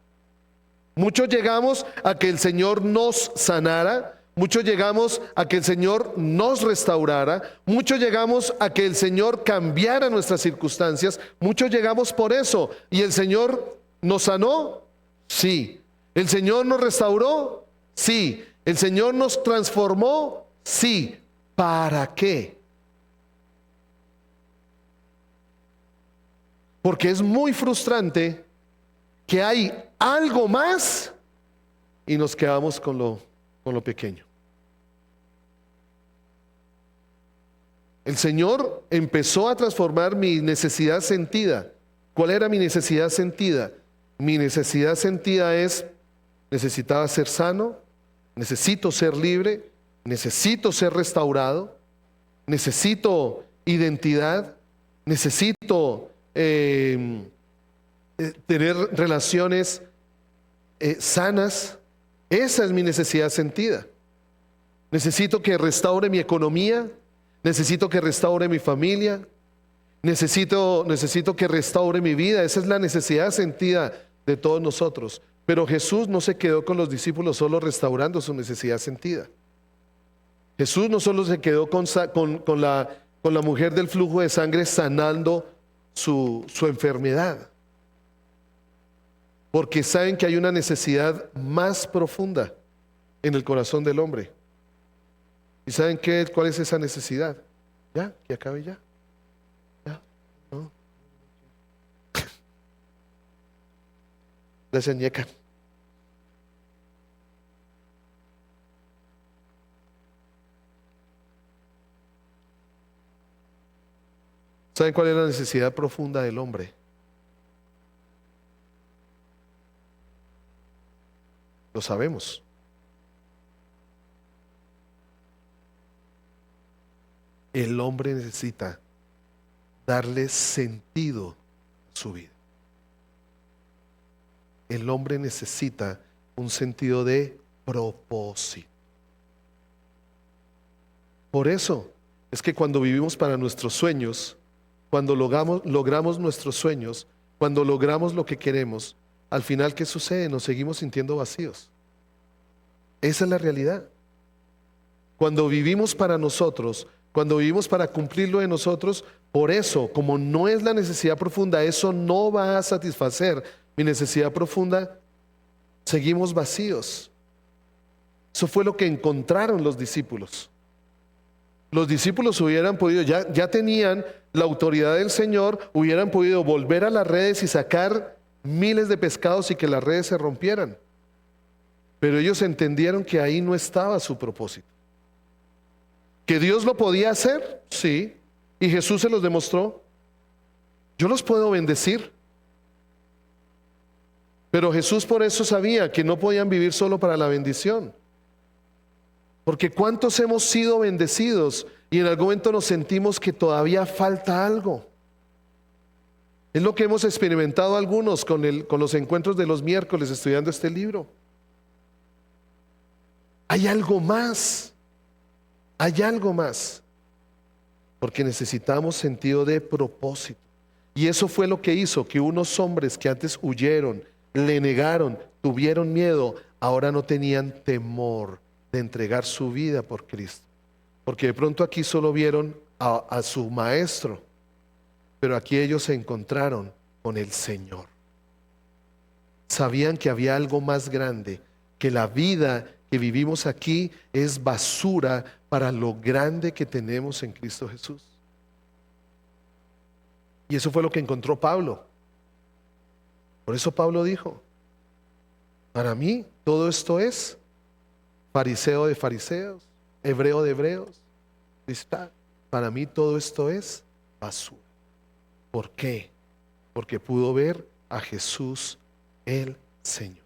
Muchos llegamos a que el Señor nos sanara. Muchos llegamos a que el Señor nos restaurara. Muchos llegamos a que el Señor cambiara nuestras circunstancias. Muchos llegamos por eso. ¿Y el Señor nos sanó? Sí. ¿El Señor nos restauró? Sí. ¿El Señor nos transformó? Sí. ¿Para qué? Porque es muy frustrante que hay algo más y nos quedamos con lo pequeño. El Señor empezó a transformar mi necesidad sentida. ¿Cuál era mi necesidad sentida? Mi necesidad sentida es: necesitaba ser sano, necesito ser libre, necesito ser restaurado, necesito identidad, necesito tener relaciones sanas. Esa es mi necesidad sentida. Necesito que restaure mi economía. Necesito que restaure mi familia. Necesito que restaure mi vida. Esa es la necesidad sentida de todos nosotros. Pero Jesús no se quedó con los discípulos solo restaurando su necesidad sentida. Jesús no solo se quedó con la mujer del flujo de sangre sanando su enfermedad. Porque saben que hay una necesidad más profunda en el corazón del hombre. ¿Y saben cuál es esa necesidad? Ya, que acabe ya. Ya, no. Gracias, ñeca. ¿Saben cuál es la necesidad profunda del hombre? Lo sabemos. El hombre necesita darle sentido a su vida. El hombre necesita un sentido de propósito. Por eso es que cuando vivimos para nuestros sueños, cuando logramos nuestros sueños, cuando logramos lo que queremos, al final, ¿qué sucede? Nos seguimos sintiendo vacíos. Esa es la realidad. Cuando vivimos para nosotros, cuando vivimos para cumplir lo de nosotros, por eso, como no es la necesidad profunda, eso no va a satisfacer mi necesidad profunda, seguimos vacíos. Eso fue lo que encontraron los discípulos. Los discípulos hubieran podido, ya tenían la autoridad del Señor, hubieran podido volver a las redes y sacar miles de pescados y que las redes se rompieran. Pero ellos entendieron que ahí no estaba su propósito. ¿Que Dios lo podía hacer? Sí. Y Jesús se los demostró. Yo los puedo bendecir. Pero Jesús por eso sabía que no podían vivir solo para la bendición. Porque ¿cuántos hemos sido bendecidos y en algún momento nos sentimos que todavía falta algo? Es lo que hemos experimentado algunos con los encuentros de los miércoles estudiando este libro. Hay algo más. Hay algo más. Porque necesitamos sentido de propósito. Y eso fue lo que hizo que unos hombres que antes huyeron, le negaron, tuvieron miedo, ahora no tenían temor de entregar su vida por Cristo. Porque de pronto aquí solo vieron a su maestro, pero aquí ellos se encontraron con el Señor. sabían que había algo más grande, que la vida que vivimos aquí es basura para lo grande que tenemos en Cristo Jesús. Y eso fue lo que encontró Pablo. Por eso Pablo dijo, para mí todo esto es fariseo de fariseos, hebreo de hebreos. Para mí todo esto es basura. ¿Por qué? Porque pudo ver a Jesús el Señor.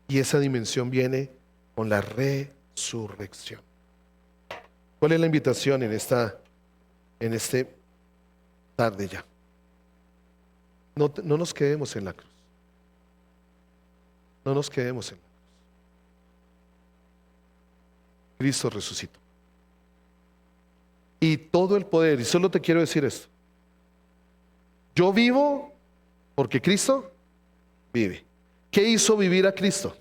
Y esa dimensión viene con la resurrección. ¿Cuál es la invitación en este tarde ya? No nos quedemos en la cruz. No nos quedemos en la cruz. Cristo resucitó. Y todo el poder, y solo te quiero decir esto. Yo vivo porque Cristo vive. ¿Qué hizo vivir a Cristo?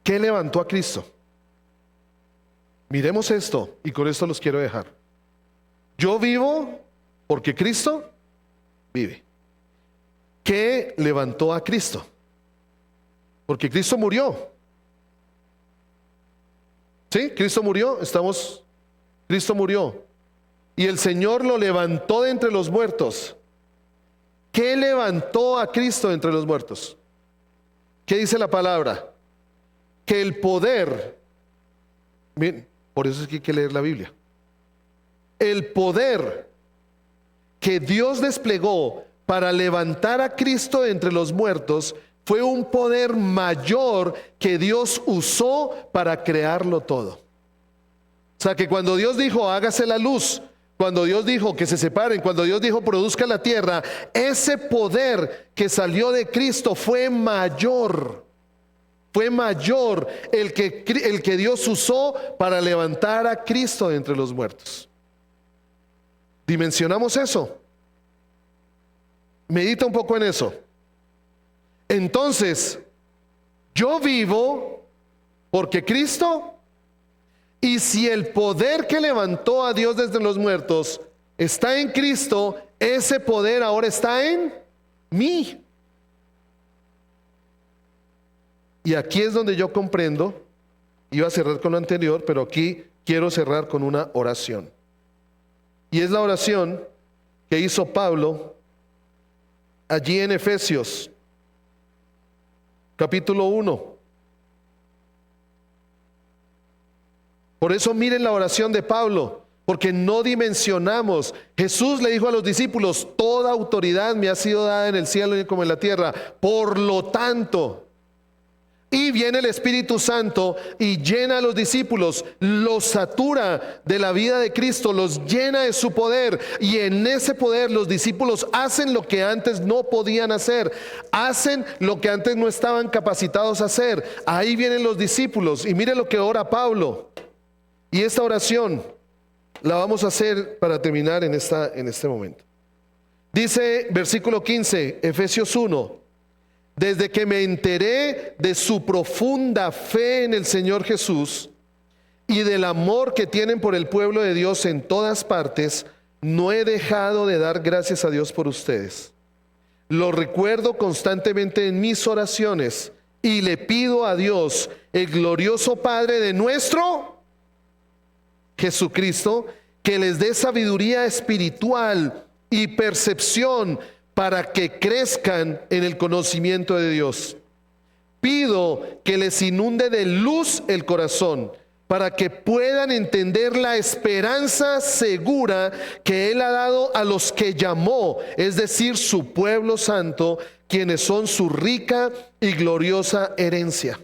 ¿Qué levantó a Cristo? Miremos esto y con esto los quiero dejar. Yo vivo porque Cristo vive. ¿Qué levantó a Cristo? Porque Cristo murió. ¿Sí? Cristo murió. Cristo murió. Y el Señor lo levantó de entre los muertos. ¿Qué levantó a Cristo de entre los muertos? ¿Qué dice la palabra? Que el poder, miren, por eso es que hay que leer la Biblia. El poder que Dios desplegó para levantar a Cristo de entre los muertos fue un poder mayor que Dios usó para crearlo todo. O sea que cuando Dios dijo hágase la luz, cuando Dios dijo que se separen, cuando Dios dijo produzca la tierra, ese poder que salió de Cristo fue mayor. Fue mayor el que Dios usó para levantar a Cristo de entre los muertos. ¿Dimensionamos eso? Medita un poco en eso. Entonces, yo vivo porque Cristo, y si el poder que levantó a Dios desde los muertos está en Cristo, ese poder ahora está en mí. Y aquí es donde yo comprendo, iba a cerrar con lo anterior, pero aquí quiero cerrar con una oración. Y es la oración que hizo Pablo allí en Efesios, capítulo 1. Por eso miren la oración de Pablo, porque no dimensionamos. Jesús le dijo a los discípulos, toda autoridad me ha sido dada en el cielo y como en la tierra. Por lo tanto, y viene el Espíritu Santo y llena a los discípulos, los satura de la vida de Cristo, los llena de su poder, y en ese poder los discípulos hacen lo que antes no podían hacer, hacen lo que antes no estaban capacitados a hacer. Ahí vienen los discípulos y mire lo que ora Pablo. Y esta oración la vamos a hacer para terminar en este momento. Dice versículo 15, Efesios 1. Desde que me enteré de su profunda fe en el Señor Jesús y del amor que tienen por el pueblo de Dios en todas partes, no he dejado de dar gracias a Dios por ustedes. Lo recuerdo constantemente en mis oraciones y le pido a Dios, el glorioso Padre de nuestro Jesucristo, que les dé sabiduría espiritual y percepción para que crezcan en el conocimiento de Dios. Pido que les inunde de luz el corazón, para que puedan entender la esperanza segura que Él ha dado a los que llamó, es decir, su pueblo santo, quienes son su rica y gloriosa herencia.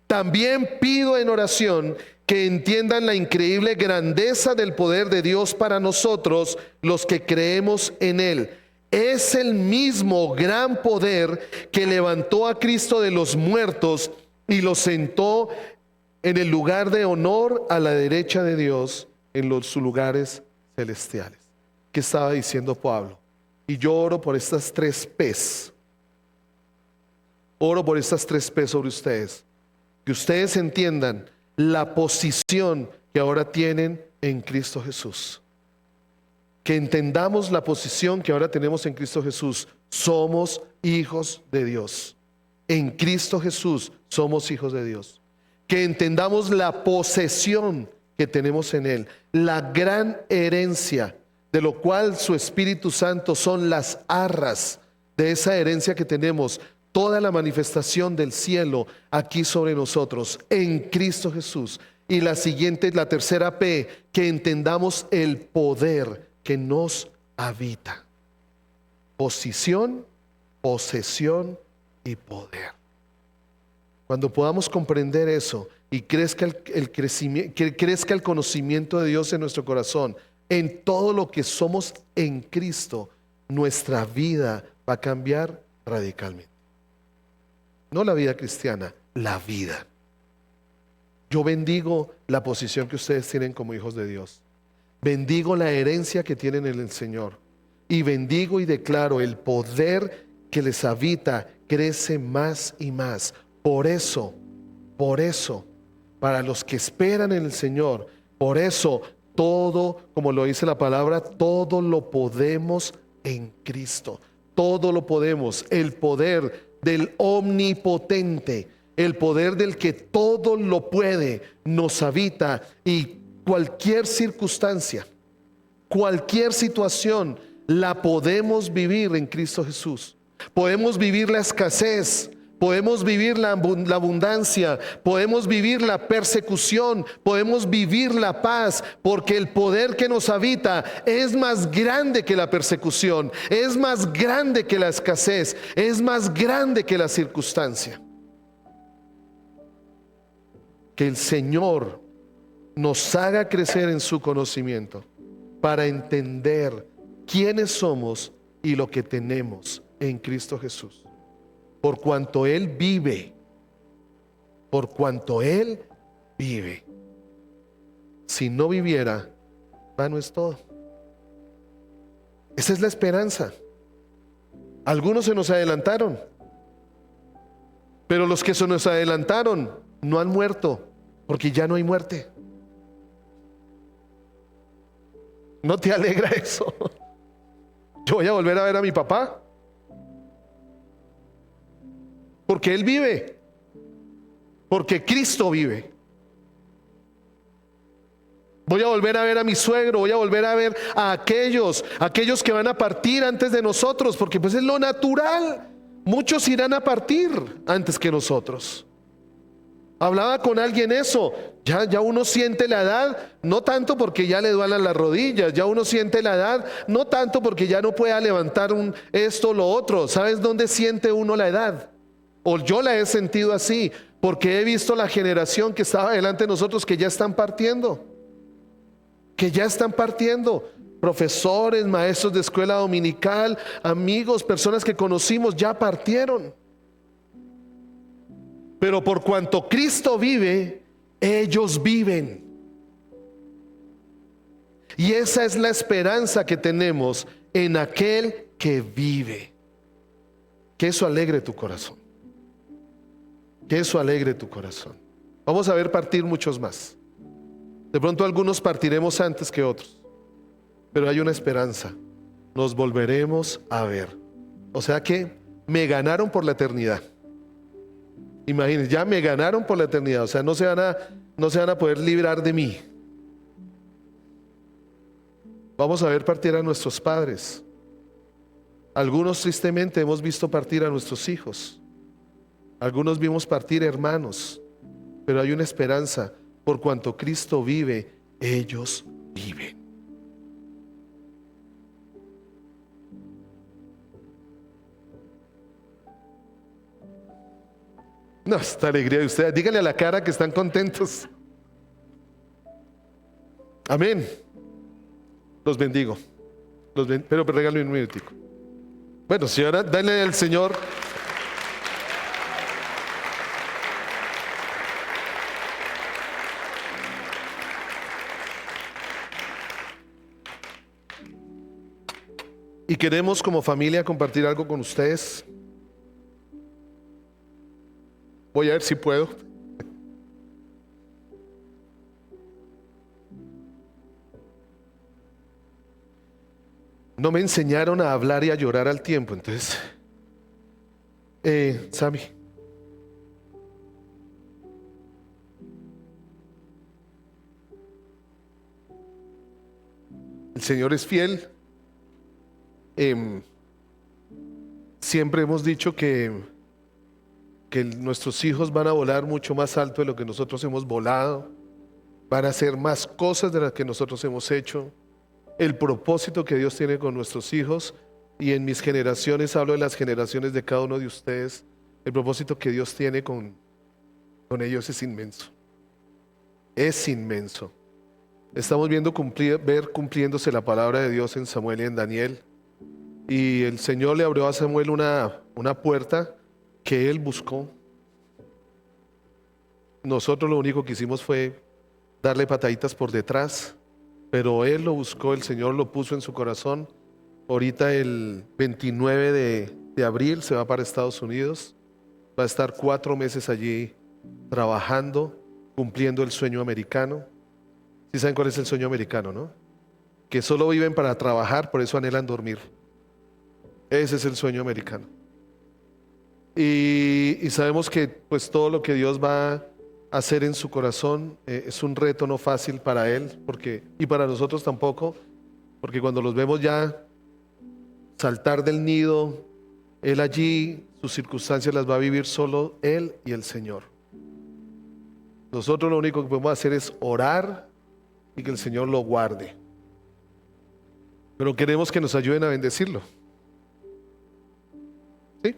También pido en oración que entiendan la increíble grandeza del poder de Dios para nosotros, los que creemos en Él. Es el mismo gran poder que levantó a Cristo de los muertos y lo sentó en el lugar de honor a la derecha de Dios en sus lugares celestiales. ¿Qué estaba diciendo Pablo? Y yo oro por estas 3 P's. Oro por estas 3 P's sobre ustedes. Que ustedes entiendan la posición que ahora tienen en Cristo Jesús. que entendamos la posición que ahora tenemos en Cristo Jesús. Somos hijos de Dios. En Cristo Jesús somos hijos de Dios. Que entendamos la posesión que tenemos en Él, la gran herencia, de lo cual su Espíritu Santo son las arras de esa herencia que tenemos, toda la manifestación del cielo aquí sobre nosotros, en Cristo Jesús. Y la siguiente, la tercera P, que entendamos el poder que nos habita. Posición, posesión y poder. Cuando podamos comprender eso y crezca crezca el conocimiento de Dios en nuestro corazón, en todo lo que somos en Cristo, nuestra vida va a cambiar radicalmente. No la vida cristiana, la vida. Yo bendigo la posición que ustedes tienen como hijos de Dios. Bendigo la herencia que tienen en el Señor. Y bendigo y declaro el poder que les habita crece más y más. Por eso, para los que esperan en el Señor, por eso todo, como lo dice la palabra, todo lo podemos en Cristo. Todo lo podemos. El poder del omnipotente, el poder del que todo lo puede, nos habita, y cualquier circunstancia, cualquier situación, la podemos vivir en Cristo Jesús. Podemos vivir la escasez, podemos vivir la abundancia, podemos vivir la persecución, podemos vivir la paz, porque el poder que nos habita es más grande que la persecución, es más grande que la escasez, es más grande que la circunstancia. Que el Señor nos haga crecer en su conocimiento para entender quiénes somos y lo que tenemos en Cristo Jesús. Por cuanto Él vive, por cuanto Él vive. Si no viviera, vano es todo. Esa es la esperanza. Algunos se nos adelantaron, pero los que se nos adelantaron no han muerto, porque ya no hay muerte. ¿No te alegra eso? Yo voy a volver a ver a mi papá, porque Él vive, porque Cristo vive. Voy a volver a ver a mi suegro, voy a volver a ver a aquellos que van a partir antes de nosotros, porque pues es lo natural. Muchos irán a partir antes que nosotros. Hablaba con alguien eso, ya uno siente la edad, no tanto porque ya le duelan las rodillas, ya uno siente la edad, no tanto porque ya no pueda levantar esto o lo otro. ¿Sabes dónde siente uno la edad? O yo la he sentido así, porque he visto la generación que estaba delante de nosotros que ya están partiendo. Profesores, maestros de escuela dominical, amigos, personas que conocimos ya partieron. Pero por cuanto Cristo vive, ellos viven. Y esa es la esperanza que tenemos en aquel que vive. Que eso alegre tu corazón. Que eso alegre tu corazón. Vamos a ver partir muchos más. De pronto algunos partiremos antes que otros, pero hay una esperanza. Nos volveremos a ver. O sea que me ganaron por la eternidad. Imagínense, ya me ganaron por la eternidad. O sea, no se van a poder librar de mí. Vamos a ver partir a nuestros padres. Algunos tristemente hemos visto partir a nuestros hijos. Algunos vimos partir hermanos. Pero hay una esperanza. Por cuanto Cristo vive, ellos viven. No, esta alegría de ustedes. Díganle a la cara que están contentos. Amén. Los bendigo. Pero regálame un minutico. Bueno, señora, dale al Señor. Y queremos como familia compartir algo con ustedes. Voy a ver si puedo. No me enseñaron a hablar y a llorar al tiempo. Entonces, Sammy. El Señor es fiel. Siempre hemos dicho que nuestros hijos van a volar mucho más alto de lo que nosotros hemos volado. Van a hacer más cosas de las que nosotros hemos hecho. El propósito que Dios tiene con nuestros hijos, y en mis generaciones, hablo de las generaciones de cada uno de ustedes, el propósito que Dios tiene con ellos es inmenso. Es inmenso. Estamos viendo ver cumpliéndose la palabra de Dios en Samuel y en Daniel. Y el Señor le abrió a Samuel una puerta que él buscó. Nosotros lo único que hicimos fue darle pataditas por detrás, pero él lo buscó, el Señor lo puso en su corazón. Ahorita el 29 de abril se va para Estados Unidos. Va a estar 4 meses allí trabajando, cumpliendo el sueño americano. ¿Sí saben cuál es el sueño americano, no? Que solo viven para trabajar, por eso anhelan dormir. Ese es el sueño americano. Y sabemos que pues todo lo que Dios va a hacer en su corazón es un reto no fácil para él, y para nosotros tampoco, porque cuando los vemos ya saltar del nido, él allí, sus circunstancias las va a vivir solo él y el Señor. Nosotros lo único que podemos hacer es orar y que el Señor lo guarde. Pero queremos que nos ayuden a bendecirlo. ¿Sí?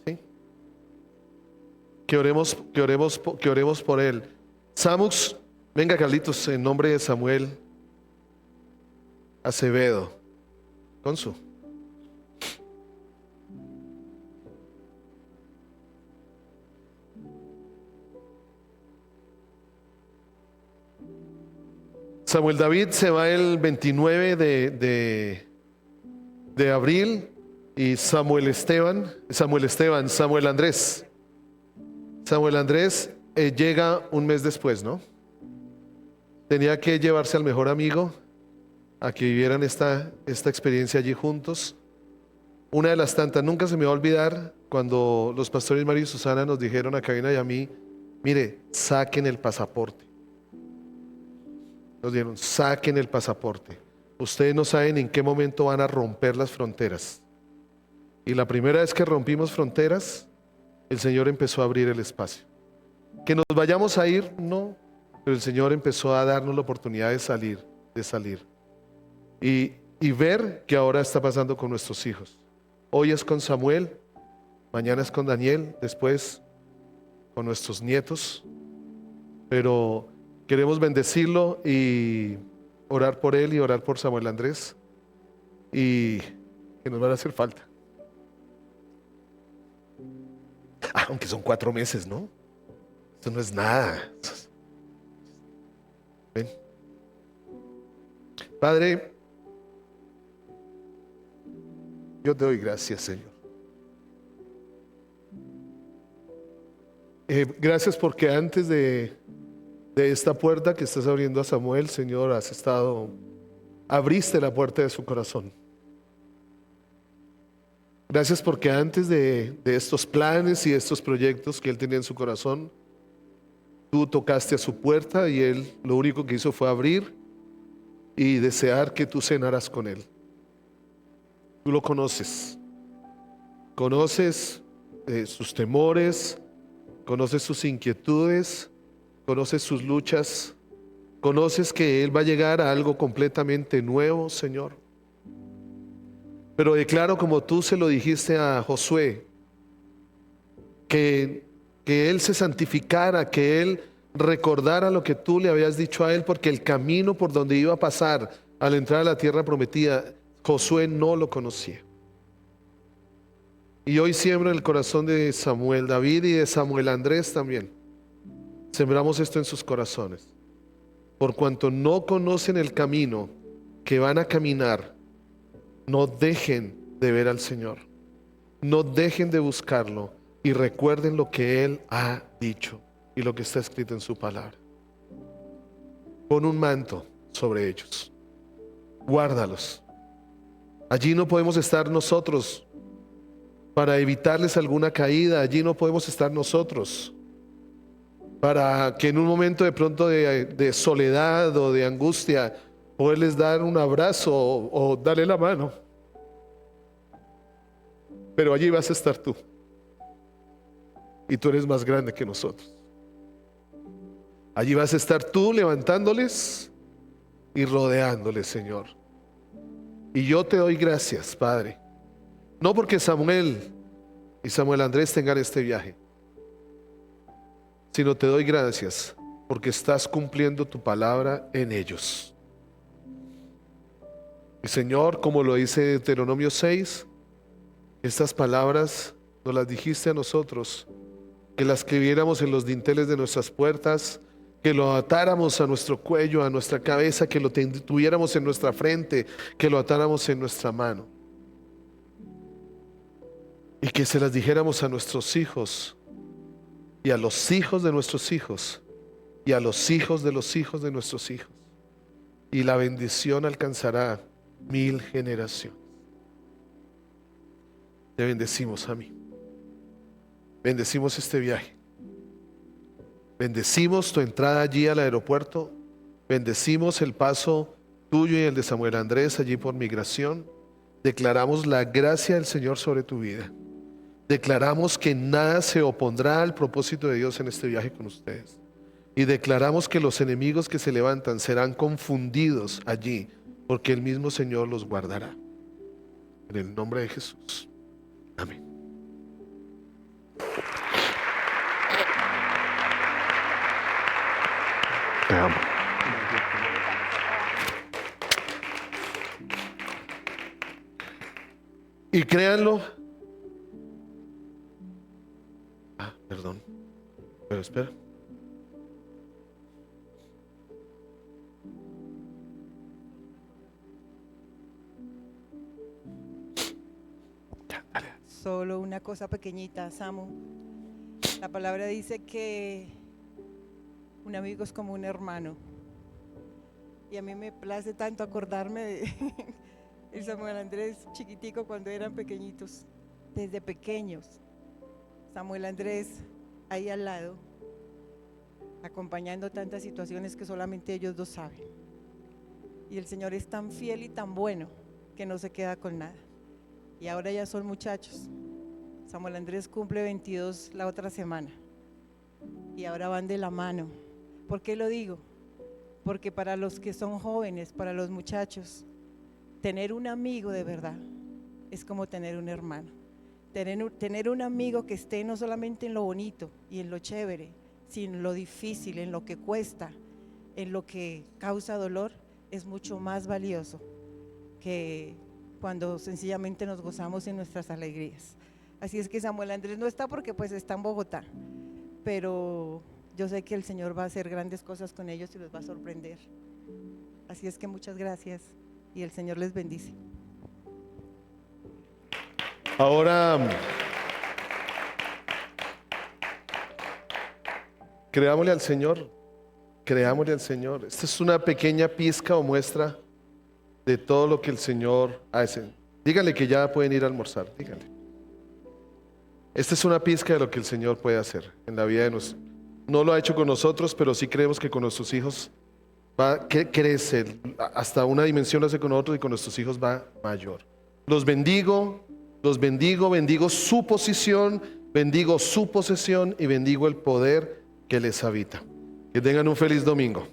¿Sí? Que oremos por él. Samus, venga Carlitos, en nombre de Samuel Acevedo. Consu. Samuel David se va el 29 de abril, y Samuel Andrés llega un mes después, ¿no? Tenía que llevarse al mejor amigo a que vivieran esta experiencia allí juntos. Una de las tantas, nunca se me va a olvidar cuando los pastores Mario y Susana nos dijeron a Karina y a mí: mire, saquen el pasaporte. Nos dijeron: saquen el pasaporte. Ustedes no saben en qué momento van a romper las fronteras. Y la primera vez que rompimos fronteras, el Señor empezó a abrir el espacio. Que nos vayamos a ir, no, pero el Señor empezó a darnos la oportunidad de salir. Y ver que ahora está pasando con nuestros hijos. Hoy es con Samuel, mañana es con Daniel, después con nuestros nietos. Pero queremos bendecirlo y orar por él y orar por Samuel Andrés, y que nos van a hacer falta. Aunque son 4 meses, ¿no? Esto no es nada. Ven. Padre, yo te doy gracias, Señor. Gracias porque antes de esta puerta que estás abriendo a Samuel, Señor, abriste la puerta de su corazón. Gracias porque antes de estos planes y estos proyectos que él tenía en su corazón, tú tocaste a su puerta y él lo único que hizo fue abrir y desear que tú cenaras con él. Tú lo conoces sus temores, conoces sus inquietudes, conoces sus luchas, conoces que él va a llegar a algo completamente nuevo, Señor. Pero declaro, como tú se lo dijiste a Josué, que él se santificara, que él recordara lo que tú le habías dicho a él, porque el camino por donde iba a pasar al entrar a la tierra prometida, Josué no lo conocía. Y hoy siembro en el corazón de Samuel David y de Samuel Andrés también. Sembramos esto en sus corazones. Por cuanto no conocen el camino que van a caminar, no dejen de ver al Señor. No dejen de buscarlo y recuerden lo que Él ha dicho y lo que está escrito en su palabra. Pon un manto sobre ellos. Guárdalos. Allí no podemos estar nosotros para evitarles alguna caída. Allí no podemos estar nosotros para que en un momento de pronto de soledad o de angustia poderles dar un abrazo o darle la mano. Pero allí vas a estar tú. Y tú eres más grande que nosotros. Allí vas a estar tú levantándoles y rodeándoles, Señor. Y yo te doy gracias, Padre. No porque Samuel y Samuel Andrés tengan este viaje, sino te doy gracias porque estás cumpliendo tu palabra en ellos. Y Señor, como lo dice Deuteronomio 6, estas palabras nos las dijiste a nosotros, que las escribiéramos en los dinteles de nuestras puertas, que lo atáramos a nuestro cuello, a nuestra cabeza, que lo tuviéramos en nuestra frente, que lo atáramos en nuestra mano. Y que se las dijéramos a nuestros hijos, y a los hijos de nuestros hijos, y a los hijos de los hijos de nuestros hijos. Y la bendición alcanzará 1000 generaciones. Te bendecimos a mí. Bendecimos este viaje. Bendecimos tu entrada allí al aeropuerto. Bendecimos el paso tuyo y el de Samuel Andrés allí por migración. Declaramos la gracia del Señor sobre tu vida. Declaramos que nada se opondrá al propósito de Dios en este viaje con ustedes. Y declaramos que los enemigos que se levantan serán confundidos allí, porque el mismo Señor los guardará. En el nombre de Jesús. Amén. Te amo. Y créanlo. Perdón. Pero espera. Solo una cosa pequeñita, Samu. La palabra dice que un amigo es como un hermano. Y a mí me place tanto acordarme de el Samuel Andrés chiquitico cuando eran pequeñitos, desde pequeños. Samuel Andrés ahí al lado, acompañando tantas situaciones que solamente ellos dos saben. Y el Señor es tan fiel y tan bueno que no se queda con nada. Y ahora ya son muchachos. Samuel Andrés cumple 22 la otra semana. Y ahora van de la mano. ¿Por qué lo digo? Porque para los que son jóvenes, para los muchachos, tener un amigo de verdad es como tener un hermano. Tener un amigo que esté no solamente en lo bonito y en lo chévere, sino en lo difícil, en lo que cuesta, en lo que causa dolor, es mucho más valioso que cuando sencillamente nos gozamos en nuestras alegrías. Así es que Samuel Andrés no está porque pues está en Bogotá, pero yo sé que el Señor va a hacer grandes cosas con ellos y los va a sorprender. Así es que muchas gracias y el Señor les bendice. Ahora, creámosle al Señor, creámosle al Señor. Esta es una pequeña pizca o muestra de todo lo que el Señor hace. Díganle que ya pueden ir a almorzar, díganle. Esta es una pizca de lo que el Señor puede hacer en la vida de nosotros. No lo ha hecho con nosotros, pero sí creemos que con nuestros hijos va a crecer. Hasta una dimensión lo hace con nosotros y con nuestros hijos va mayor. Los bendigo, bendigo su posición, bendigo su posesión y bendigo el poder que les habita. Que tengan un feliz domingo.